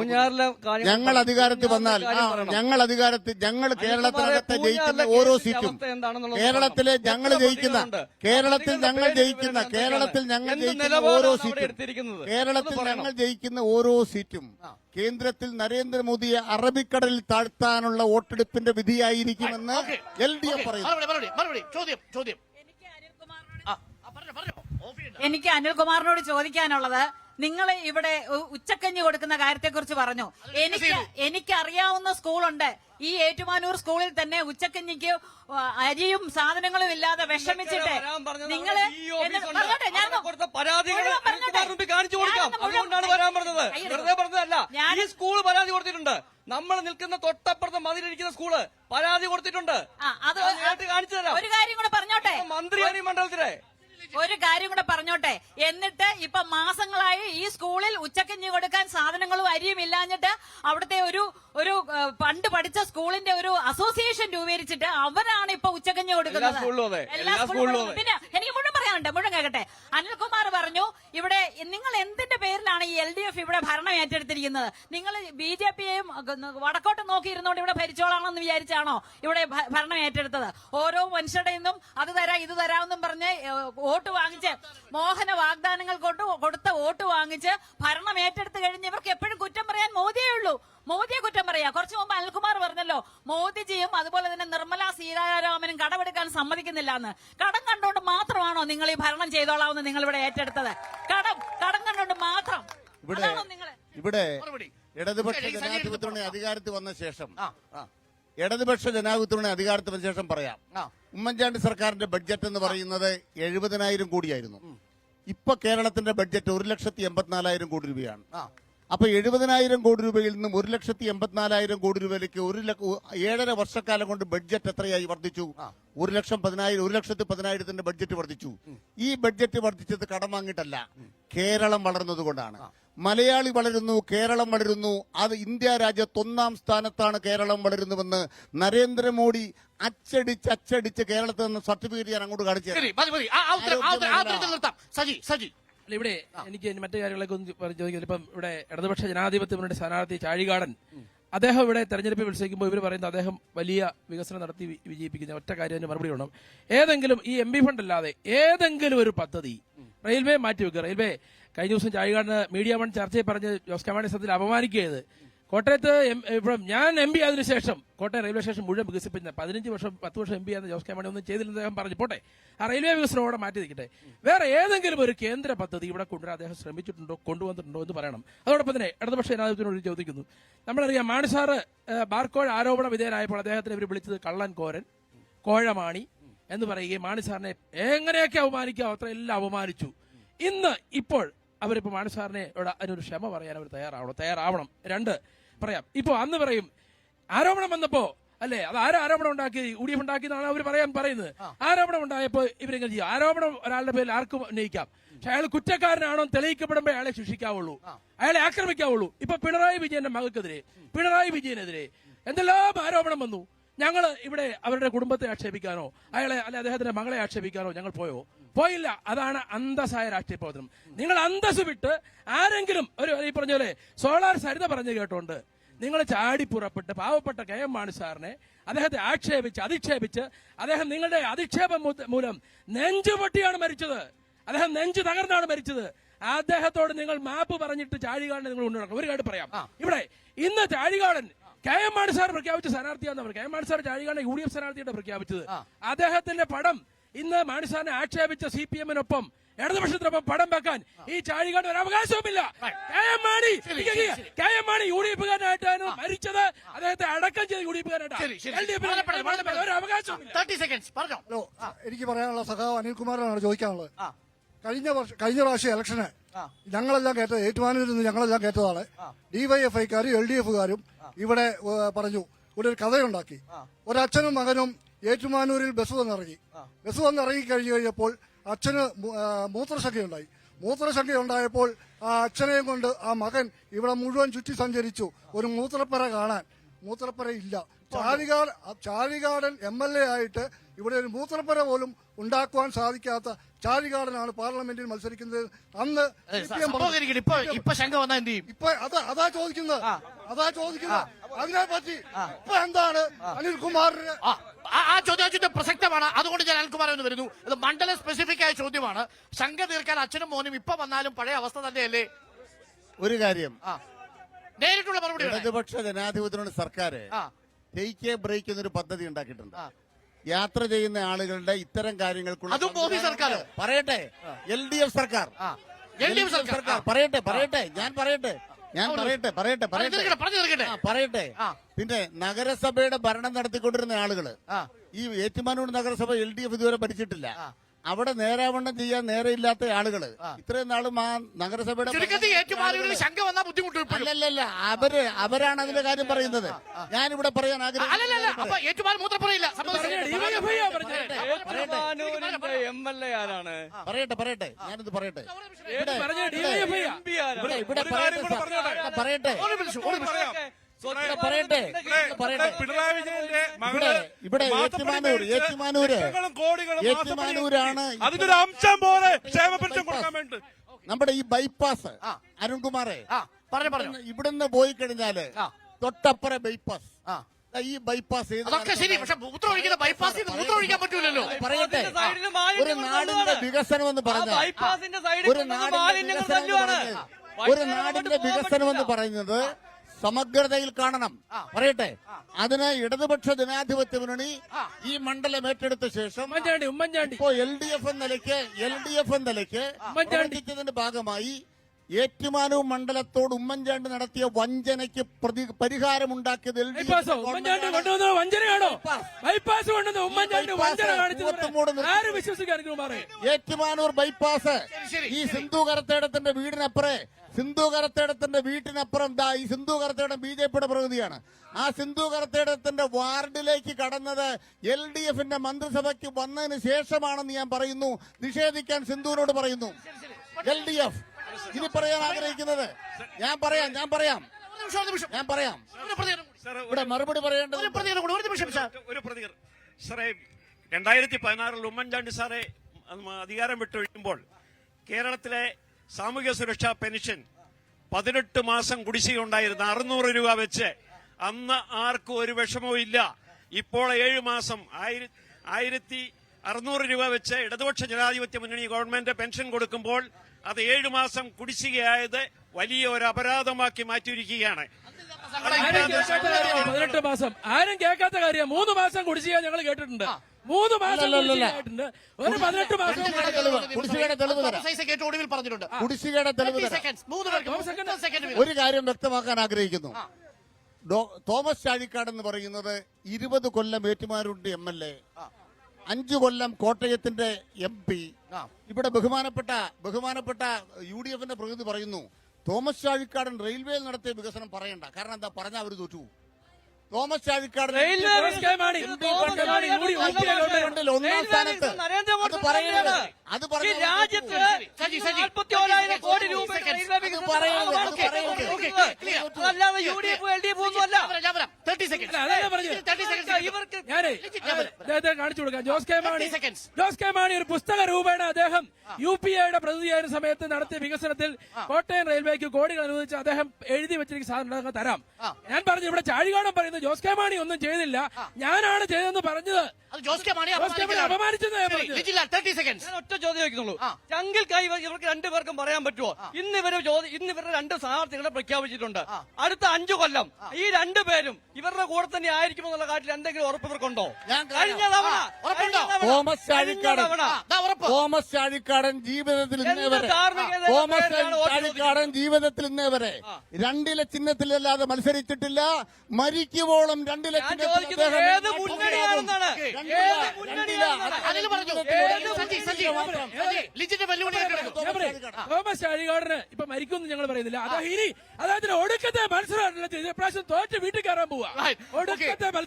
ഞങ്ങൾ അധികാരത്തിൽ വന്നാൽ ഞങ്ങൾ കേരളത്തിനകത്ത് ജയിക്കുന്ന ഓരോ സീറ്റും കേരളത്തിൽ ഞങ്ങൾ ജയിക്കുന്ന ഓരോ സീറ്റും കേന്ദ്രത്തിൽ നരേന്ദ്രമോദിയെ അറബിക്കടലിൽ താഴ്ത്താനുള്ള വോട്ടെടുപ്പിന്റെ വിധിയായിരിക്കുമെന്ന് LDF പറയുന്നു. എനിക്ക് അനിൽകുമാറിനോട് ചോദിക്കാനുള്ളത്, നിങ്ങൾ ഇവിടെ ഉച്ചക്കഞ്ഞി കൊടുക്കുന്ന കാര്യത്തെക്കുറിച്ച് പറഞ്ഞു. എനിക്കറിയാവുന്ന സ്കൂളുണ്ട്. ഈ ഏറ്റുമാനൂർ സ്കൂളിൽ തന്നെ ഉച്ചക്കഞ്ഞിക്ക് അരിയും സാധനങ്ങളും ഇല്ലാതെ വിഷമിച്ചിട്ട് നിങ്ങൾ ഈ സ്കൂള് പരാതി കൊടുത്തിട്ടുണ്ട്. നമ്മൾ നിൽക്കുന്ന തൊട്ടപ്പുറത്ത് മതിലിരിക്കുന്ന സ്കൂള് പരാതി കൊടുത്തിട്ടുണ്ട്. കാണിച്ചു തരാം. ഒരു കാര്യം കൂടെ പറഞ്ഞോട്ടെ, മന്ത്രി മണ്ഡലത്തിലെ ഒരു കാര്യം കൂടെ പറഞ്ഞോട്ടെ. എന്നിട്ട് ഇപ്പൊ മാസങ്ങളായി ഈ സ്കൂളിൽ ഉച്ചക്കഞ്ഞി കൊടുക്കാൻ സാധനങ്ങളും അരിയും ഇല്ലാഞ്ഞിട്ട് അവിടുത്തെ ഒരു പണ്ട് പഠിച്ച സ്കൂളിന്റെ ഒരു അസോസിയേഷൻ രൂപീകരിച്ചിട്ട് അവരാണ് ഇപ്പൊ ഉച്ചക്കഞ്ഞി കൊടുക്കുന്നത്. എല്ലാ സ്കൂളിലും. പിന്നെ എനിക്ക് മുഴുവൻ പറയാനുണ്ട്, മുഴുവൻ കേൾക്കട്ടെ. അനിൽകുമാർ പറഞ്ഞു ഇവിടെ നിങ്ങൾ എന്തിന്റെ പേരിലാണ് ഈ LDF ഇവിടെ ഭരണം ഏറ്റെടുത്തിരിക്കുന്നത്? നിങ്ങൾ BJPയെയും വടക്കോട്ട് നോക്കിയിരുന്നോണ്ട് ഇവിടെ ഭരിച്ചോളാണെന്ന് വിചാരിച്ചാണോ ഇവിടെ ഭരണം ഏറ്റെടുത്തത്? ഓരോ മനുഷ്യരുടെ നിന്നും അത് തരാം ഇത് തരാമെന്നും പറഞ്ഞ് വോട്ട് വാങ്ങിച്ച് മോഹന വാഗ്ദാനങ്ങൾ കൊണ്ട് കൊടുത്ത വോട്ട് വാങ്ങിച്ച് ഭരണം ഏറ്റെടുത്ത് കഴിഞ്ഞ് ഇവർക്ക് എപ്പോഴും കുറ്റം പറയാൻ മോദിയേ ഉള്ളൂ. മോദിയെ കുറ്റം പറയാ. കുറച്ചു മുമ്പ് അനിൽകുമാർ പറഞ്ഞല്ലോ, മോദിജിയും അതുപോലെ തന്നെ നിർമ്മലാ സീതാരാമനും കടമെടുക്കാൻ സമ്മതിക്കുന്നില്ല എന്ന്. കടം കണ്ടുകൊണ്ട് മാത്രമാണോ നിങ്ങൾ ഈ ഭരണം ചെയ്തോളാമെന്ന് നിങ്ങൾ ഇവിടെ ഏറ്റെടുത്തത്? കടം കണ്ടുകൊണ്ട് മാത്രം. ഇവിടെ ഇടതുപക്ഷ ജനാധിപത്യത്തിന് അധികാരത്തിൽ വന്ന ശേഷം ഇടതുപക്ഷ ജനാധിപത്യത്തിന് അധികാരത്തിൽ വന്ന ശേഷം പറയാം, ഉമ്മൻചാണ്ടി സർക്കാരിന്റെ ബഡ്ജറ്റ് എന്ന് പറയുന്നത് 70,000 കോടിയായിരുന്നു. ഇപ്പൊ കേരളത്തിന്റെ ബഡ്ജറ്റ് 1,84,000 കോടി രൂപയാണ്. അപ്പൊ 70,000 കോടി രൂപയിൽ നിന്നും 1,84,000 കോടി രൂപയിലേക്ക് 7.5 വർഷക്കാലം കൊണ്ട് ബഡ്ജറ്റ് എത്രയായി വർദ്ധിച്ചു? 1,10,000 ബഡ്ജറ്റ് വർദ്ധിച്ചു. ഈ ബഡ്ജറ്റ് വർദ്ധിച്ചത് കടം വാങ്ങിയിട്ടല്ല, കേരളം വളർന്നതുകൊണ്ടാണ്. മലയാളി വളരുന്നു, കേരളം വളരുന്നു. അത് ഇന്ത്യ രാജ്യത്ത് 1ാം സ്ഥാനത്താണ് കേരളം വളരുന്നുവെന്ന് നരേന്ദ്രമോദി അച്ചടിച്ച് കേരളത്തിൽ നിന്ന് സർട്ടിഫിക്കറ്റ് ഞാൻ അങ്ങോട്ട് കാണിച്ചു. ഇവിടെ എനിക്ക് മറ്റു കാര്യങ്ങളൊക്കെ ഒന്ന് ചോദിക്കുന്നത്, ഇപ്പം ഇവിടെ ഇടതുപക്ഷ ജനാധിപത്യ മുന്നണി സ്ഥാനാർത്ഥി ചാഴികാടൻ, അദ്ദേഹം ഇവിടെ തെരഞ്ഞെടുപ്പിൽ മത്സരിക്കുമ്പോൾ ഇവർ പറയുന്നത് അദ്ദേഹം വലിയ വികസനം നടത്തി വിജയിപ്പിക്കുന്ന ഒറ്റ കാര്യത്തിന് മറുപടി വേണം. ഏതെങ്കിലും ഈ MP ഫണ്ട് അല്ലാതെ ഏതെങ്കിലും ഒരു പദ്ധതി റെയിൽവേ മാറ്റിവെക്കുക. റെയിൽവേ കഴിഞ്ഞ ദിവസം ചാഴികാടന് മീഡിയ 1 ചർച്ചയിൽ പറഞ്ഞ് ജോസ് കെ മാണി സത്യത്തിൽ അപമാനിക്കുകയത്. കോട്ടയത്ത് ഇവിടെ ഞാൻ MP ആയതിനു ശേഷം കോട്ടയം റെയിൽവേ സ്റ്റേഷൻ മുഴുവൻ വികസിപ്പിച്ച 10 വർഷം MP ആയിരുന്ന ജോസ് കെ മാണി ഒന്നും ചെയ്തില്ലെന്ന് അദ്ദേഹം പറഞ്ഞു. പോട്ടെ, ആ റെയിൽവേ വികസനം അവിടെ മാറ്റി നിൽക്കട്ടെ. വേറെ ഏതെങ്കിലും ഒരു കേന്ദ്ര പദ്ധതി ഇവിടെ കൊണ്ടുവരാൻ അദ്ദേഹം ശ്രമിച്ചിട്ടുണ്ടോ, കൊണ്ടുവന്നിട്ടുണ്ടോ എന്ന് പറയണം. അതോടൊപ്പം തന്നെ ഇടതുപക്ഷ ജനാധിപത്യത്തിനോട് ചോദിക്കുന്നു, നമ്മളറിയാം മാണി സാറ് ബാർക്കോഴ ആരോപണ വിധേയനായപ്പോൾ അദ്ദേഹത്തിന് ഇവർ വിളിച്ചത് കള്ളൻ കോരൻ, കോഴമാണി എന്ന് പറയുകയും മാണി സാറിനെ എങ്ങനെയൊക്കെ അവമാനിക്കാവോ അത്ര എല്ലാം അവമാനിച്ചു. ഇപ്പോൾ അവരിപ്പോ മാണി സാറിനെ അതിനൊരു ക്ഷമ പറയാൻ അവർ തയ്യാറാവണം. 2 പറയാം, ഇപ്പൊ അന്ന് പറയും ആരോപണം വന്നപ്പോ അല്ലേ, അത് ആരോപണം ഉണ്ടാക്കി UDF ഉണ്ടാക്കിയെന്നാണ് അവർ പറയുന്നത്. ആരോപണം ഉണ്ടായപ്പോ ഇവരെങ്ങനെ ചെയ്യും? ആരോപണം ഒരാളുടെ പേരിൽ ആർക്കും ഉന്നയിക്കാം, പക്ഷെ അയാൾ കുറ്റക്കാരനാണോ തെളിയിക്കപ്പെടുമ്പോ അയാളെ ശിക്ഷിക്കാവുള്ളൂ, അയാളെ ആക്രമിക്കാവുള്ളൂ. ഇപ്പൊ പിണറായി വിജയന്റെ മകൾക്കെതിരെ, പിണറായി വിജയനെതിരെ എന്തെല്ലാം ആരോപണം വന്നു. ഞങ്ങൾ ഇവിടെ അവരുടെ കുടുംബത്തെ ആക്ഷേപിക്കാനോ അദ്ദേഹത്തിന്റെ മകളെ ആക്ഷേപിക്കാനോ ഞങ്ങൾ പോയില്ല. അതാണ് അന്തസ്സായ രാഷ്ട്രീയ പ്രവർത്തനം. നിങ്ങൾ അന്തസ് വിട്ട് ആരെങ്കിലും ഈ പറഞ്ഞ പോലെ സോളാർ സരിത പറഞ്ഞു കേട്ടോണ്ട് നിങ്ങൾ ചാടിപ്പുറപ്പെട്ട് പാവപ്പെട്ട KM മാണി സാറിനെ അദ്ദേഹത്തെ അധിക്ഷേപിച്ച് അദ്ദേഹം നിങ്ങളുടെ അധിക്ഷേപം മൂലം നെഞ്ചുപൊട്ടിയാണ് മരിച്ചത്. അദ്ദേഹം നെഞ്ചു തകർന്നാണ് മരിച്ചത്. അദ്ദേഹത്തോട് നിങ്ങൾ മാപ്പ് പറഞ്ഞിട്ട് ചാഴികാടനെ നിങ്ങൾ കൊണ്ടുനടക്കണം. ഒരു കാര്യം പറയാം, ഇവിടെ ഇന്ന് ചാഴികാടൻ KM മാണി സാർ പ്രഖ്യാപിച്ച സ്ഥാനാർത്ഥിയാണെന്ന് KM മാണി സാർ ചാഴികാടനെ UDF സ്ഥാനാർത്ഥിയായിട്ട് പ്രഖ്യാപിച്ചത്. അദ്ദേഹത്തിന്റെ പടം ഇന്ന് മാണി സാറിനെ ആക്ഷേപിച്ച CPM-നൊപ്പം ഇടതുപക്ഷത്തിനൊപ്പം പടം വെക്കാൻ ഈ ചാഴികാടൻ ഒരു അവകാശവുമില്ല. KM മാണി UDF-കാരനായിട്ടാണ് മരിച്ചത്. അദ്ദേഹത്തെ അടക്കം ചെയ്ത് UDF-കാരനായിട്ടാണ്. ഒരു അവകാശവുമില്ല. എനിക്ക് പറയാനുള്ള സഖാവ് അനിൽകുമാറിനാണ് ചോദിക്കാനുള്ളത്. കഴിഞ്ഞ പ്രാവശ്യം ഇലക്ഷന് ഞങ്ങളെല്ലാം കേട്ടത്, ഏറ്റുമാനൂരിൽ നിന്ന് ഞങ്ങളെല്ലാം കേട്ടതാണ്, DYFI-ക്കാരും LDF-കാരും ഇവിടെ പറഞ്ഞു, ഇവിടെ ഒരു കഥയുണ്ടാക്കി. ഒരച്ഛനും മകനും ഏറ്റുമാനൂരിൽ ബസ് വന്നിറങ്ങി കഴിഞ്ഞു കഴിഞ്ഞപ്പോൾ അച്ഛന് മൂത്രശങ്കയുണ്ടായി. മൂത്രശങ്കയുണ്ടായപ്പോൾ ആ അച്ഛനെയും കൊണ്ട് ആ മകൻ ഇവിടെ മുഴുവൻ ചുറ്റി സഞ്ചരിച്ചു ഒരു മൂത്രപ്പര കാണാൻ. മൂത്രപ്പര ഇല്ല. ചാഴികാടൻ MLA ആയിട്ട് ഇവിടെ ഒരു മൂത്രപ്പര പോലും ഉണ്ടാക്കുവാൻ സാധിക്കാത്ത ചാഴികാടനാണ് പാർലമെന്റിൽ മത്സരിക്കുന്നത്. അന്ന് ഇപ്പൊ ശങ്ക വന്നാ എന്ത് ചെയ്യും? ഇപ്പൊ അതാ ചോദിക്കുന്നത്. അതിനെപ്പറ്റി ഇപ്പൊ എന്താണ് അനിൽകുമാറിന് ആ ചോദ്യം പ്രസക്തമാണ്. അതുകൊണ്ട് ഞാൻ അനിൽകുമാർ എന്ന് വരുന്നു. ഇത് മണ്ഡലം സ്പെസിഫിക് ആയ ചോദ്യമാണ്. ശങ്ക തീർക്കാൻ അച്ഛനും മോനും ഇപ്പൊ വന്നാലും പഴയ അവസ്ഥ തന്നെയല്ലേ? ഒരു കാര്യം, നേരിട്ടുള്ള മറുപടി. ഇടതുപക്ഷ ജനാധിപത്യത്തിനുള്ള സർക്കാർ ടേക്ക് എ ബ്രേക്ക് എന്നൊരു പദ്ധതി ഉണ്ടാക്കിയിട്ടുണ്ട്. യാത്ര ചെയ്യുന്ന ആളുകളുടെ ഇത്തരം കാര്യങ്ങൾക്കുള്ള അതും മോദി സർക്കാർ പറയട്ടെ, LDF സർക്കാർ പറയട്ടെ ഞാൻ പറയട്ടെ. പിന്നെ നഗരസഭയുടെ ഭരണം നടത്തിക്കൊണ്ടിരുന്ന ആളുകള്, ഈ ഏറ്റുമാനൂർ നഗരസഭ LDF ഇതുവരെ ഭരിച്ചിട്ടില്ല. അവിടെ നേരാവണ്ണം ചെയ്യാൻ നേരെയില്ലാത്ത ആളുകള് ഇത്രയും നാളും ആ നഗരസഭയുടെ അല്ലല്ല, അവരാണ് അതിന്റെ കാര്യം പറയുന്നത്. ഞാനിവിടെ പറയാൻ പറയട്ടെ ഞാനിത് പറയട്ടെ ഇവിടെ ഏറ്റുമാനൂരാണ് അതിനൊരു അംശം പോലെ ക്ഷേമ പെൻഷൻ കൊടുക്കാൻ വേണ്ടി നമ്മുടെ ഈ ബൈപ്പാസ് അരുൺകുമാറെ ഇവിടുന്ന് പോയി കഴിഞ്ഞാല് തൊട്ടപ്പുറം ബൈപ്പാസ് ഈ ബൈപ്പാസ് അതൊക്കെ ശരി, പക്ഷെ മൂത്രം ഒഴിക്കുന്ന ബൈപ്പാസിൽ മൂത്രം ഒഴിക്കാൻ പറ്റൂലല്ലോ. പറയട്ടെ, ഒരു നാടിന്റെ വികസനം എന്ന് പറഞ്ഞാൽ ഒരു നാടിന്റെ വികസനം എന്ന് പറയുന്നത് സമഗ്രതയിൽ കാണണം. പറയട്ടെ, അതിന് ഇടതുപക്ഷ ജനാധിപത്യ മുന്നണി ഈ മണ്ഡലം ഏറ്റെടുത്ത ശേഷം ഇപ്പോ LDF എന്ന നിലയ്ക്ക് പ്രവർത്തിച്ചതിന്റെ ഭാഗമായി ഏറ്റുമാനൂർ മണ്ഡലത്തോട് ഉമ്മൻചാണ്ടി നടത്തിയ വഞ്ചനയ്ക്ക് പരിഹാരമുണ്ടാക്കിയത് ഏറ്റുമാനൂർ ബൈപ്പാസ് ഈ സിന്ധു കരത്തേടത്തിന്റെ വീട്ടിനപ്പുറം ഈ സിന്ധു കരത്തേടം BJPയുടെ പ്രകൃതിയാണ്. ആ സിന്ധു കരത്തേടത്തിന്റെ വാർഡിലേക്ക് കടന്നത് LDFന്റെ മന്ത്രിസഭയ്ക്ക് വന്നതിന് ശേഷമാണെന്ന് ഞാൻ പറയുന്നു. നിഷേധിക്കാൻ സിന്ധുവിനോട് പറയുന്നു. LDF ഇനി പറയാൻ ആഗ്രഹിക്കുന്നത് ഞാൻ പറയാം ഇവിടെ മറുപടി പറയേണ്ടത് ഒരു പ്രതികരണം സാറേ. 2016 ഉമ്മൻചാണ്ടി സാറെ അധികാരം വിട്ടൊഴിയുമ്പോൾ കേരളത്തിലെ സാമൂഹ്യ സുരക്ഷാ പെൻഷൻ 18 മാസം കുടിശ്ശികയുണ്ടായിരുന്നു 600 രൂപ വെച്ച്. അന്ന് ആർക്കും ഒരു വിഷമവും ഇല്ല. ഇപ്പോൾ 7 മാസം 1600 രൂപ വെച്ച് ഇടതുപക്ഷ ജനാധിപത്യ മുന്നണി ഗവൺമെന്റ് പെൻഷൻ കൊടുക്കുമ്പോൾ അത് 7 മാസം കുടിശ്ശികയായത് വലിയ ഒരു അപരാധമാക്കി മാറ്റിയിരിക്കുകയാണ്. 18 മാസം ആരും കേൾക്കാത്ത കാര്യം. 3 മാസം കുടിശ്ശിക ഞങ്ങൾ കേട്ടിട്ടുണ്ട്. 3 മാസം കുടിശ്ശികയായിട്ടുണ്ട്. ഒരു 18 മാസം കുടിശ്ശികയുടെ തെളിവ് പറഞ്ഞിട്ടുണ്ട്. കുടിശ്ശികയുടെ തെളിവ് ഒരു കാര്യം വ്യക്തമാക്കാൻ ആഗ്രഹിക്കുന്നു. തോമസ് ചാഴിക്കാട് എന്ന് പറയുന്നത് 20 കൊല്ലം ഏറ്റുമാനൂരിന്റെ MLA, 5 കൊല്ലം കോട്ടയത്തിന്റെ MP. ഇവിടെ ബഹുമാനപ്പെട്ട UDFന്റെ പ്രതിനിധി പറയുന്നു തോമസ് ചാഴിക്കാടൻ റെയിൽവേയിൽ നടത്തിയ വികസനം പറയണ്ട. കാരണം എന്താ പറഞ്ഞാൽ അവർ തോറ്റു. തോമസ് ചാഴിക്കാടൻ ഒന്നാം സ്ഥാനത്ത് അത് കാണിച്ചു കൊടുക്കാം. ജോസ് കെ മാണി ഒരു പുസ്തക രൂപേണ അദ്ദേഹം UPAയുടെ പ്രതിനിധിയായ സമയത്ത് നടത്തിയ വികസനത്തിൽ കോട്ടയം റെയിൽവേക്ക് കോടികൾ അനുവദിച്ച് അദ്ദേഹം എഴുതി വെച്ചിരിക്കുന്ന സാധനം തരാം. ഞാൻ പറഞ്ഞു ഇവിടെ ചാഴികാടൻ പറയുന്നത് ജോസ് കെ മാണി ഒന്നും ചെയ്തില്ല, ഞാനാണ് ചെയ്തതെന്ന് പറഞ്ഞത്. അപമാനിച്ചത്. ഒറ്റ ചോദ്യം ചോദിക്കുന്നുള്ളൂ. ചങ്കിൽ കൈ ഇവർക്ക് രണ്ടുപേർക്കും പറയാൻ പറ്റുമോ? ഇന്ന് ഇവരുടെ 2 സ്ഥാനാർത്ഥികളെ പ്രഖ്യാപിച്ചിട്ടുണ്ട്. അടുത്ത 5 കൊല്ലം ഈ 2 പേരും ഇവരുടെ കൂടെ തന്നെ ആയിരിക്കുമെന്നുള്ള കാര്യത്തിൽ എന്തെങ്കിലും ഉറപ്പ് ഇവർക്കുണ്ടോ? കഴിഞ്ഞ തവണ തോമസ് ചാഴിക്കാടൻ ജീവിതത്തിൽ ഇന്നേ വരെ 2 ചിഹ്നത്തിലല്ലാതെ മത്സരിച്ചിട്ടില്ല. മരിക്കുവോളം 2 തോമസ് ചാഴികാടന് ഇപ്പൊ മരിക്കുമെന്ന് ഞങ്ങൾ പറയുന്നില്ല. അദ്ദേഹത്തിന് ഒടുക്കത്തെ മത്സരം തോറ്റ് വീട്ടിൽ കയറാൻ പോവാ.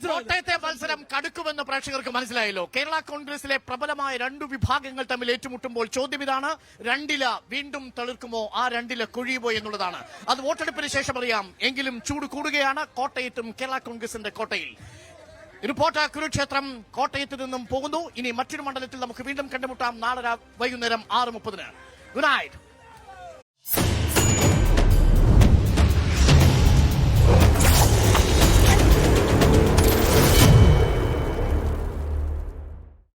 കോട്ടയത്തെ മത്സരം കടുക്കുമെന്ന് പ്രേക്ഷകർക്ക് മനസ്സിലായല്ലോ. കേരള കോൺഗ്രസിലെ പ്രബലമായ 2 വിഭാഗങ്ങൾ തമ്മിൽ ഏറ്റുമുട്ടുമ്പോൾ ചോദ്യം ഇതാണ്, 2 വീണ്ടും തളിർക്കുമോ, ആ 2 കൊഴിയുമോ എന്നുള്ളതാണ്. അത് വോട്ടെടുപ്പിന് ശേഷം അറിയാം. എങ്കിലും ചൂട് കൂടുകയാണ് കോട്ടയത്തും കേരള കോൺഗ്രസിന്റെ കോട്ടയിൽ. റിപ്പോർട്ടർ കുരുക്ഷേത്രം കോട്ടയത്ത് നിന്നും പോകുന്നു. ഇനി മറ്റൊരു മണ്ഡലത്തിൽ നമുക്ക് വീണ്ടും കണ്ടുമുട്ടാം നാളെ വൈകുന്നേരം 6:30. Good night.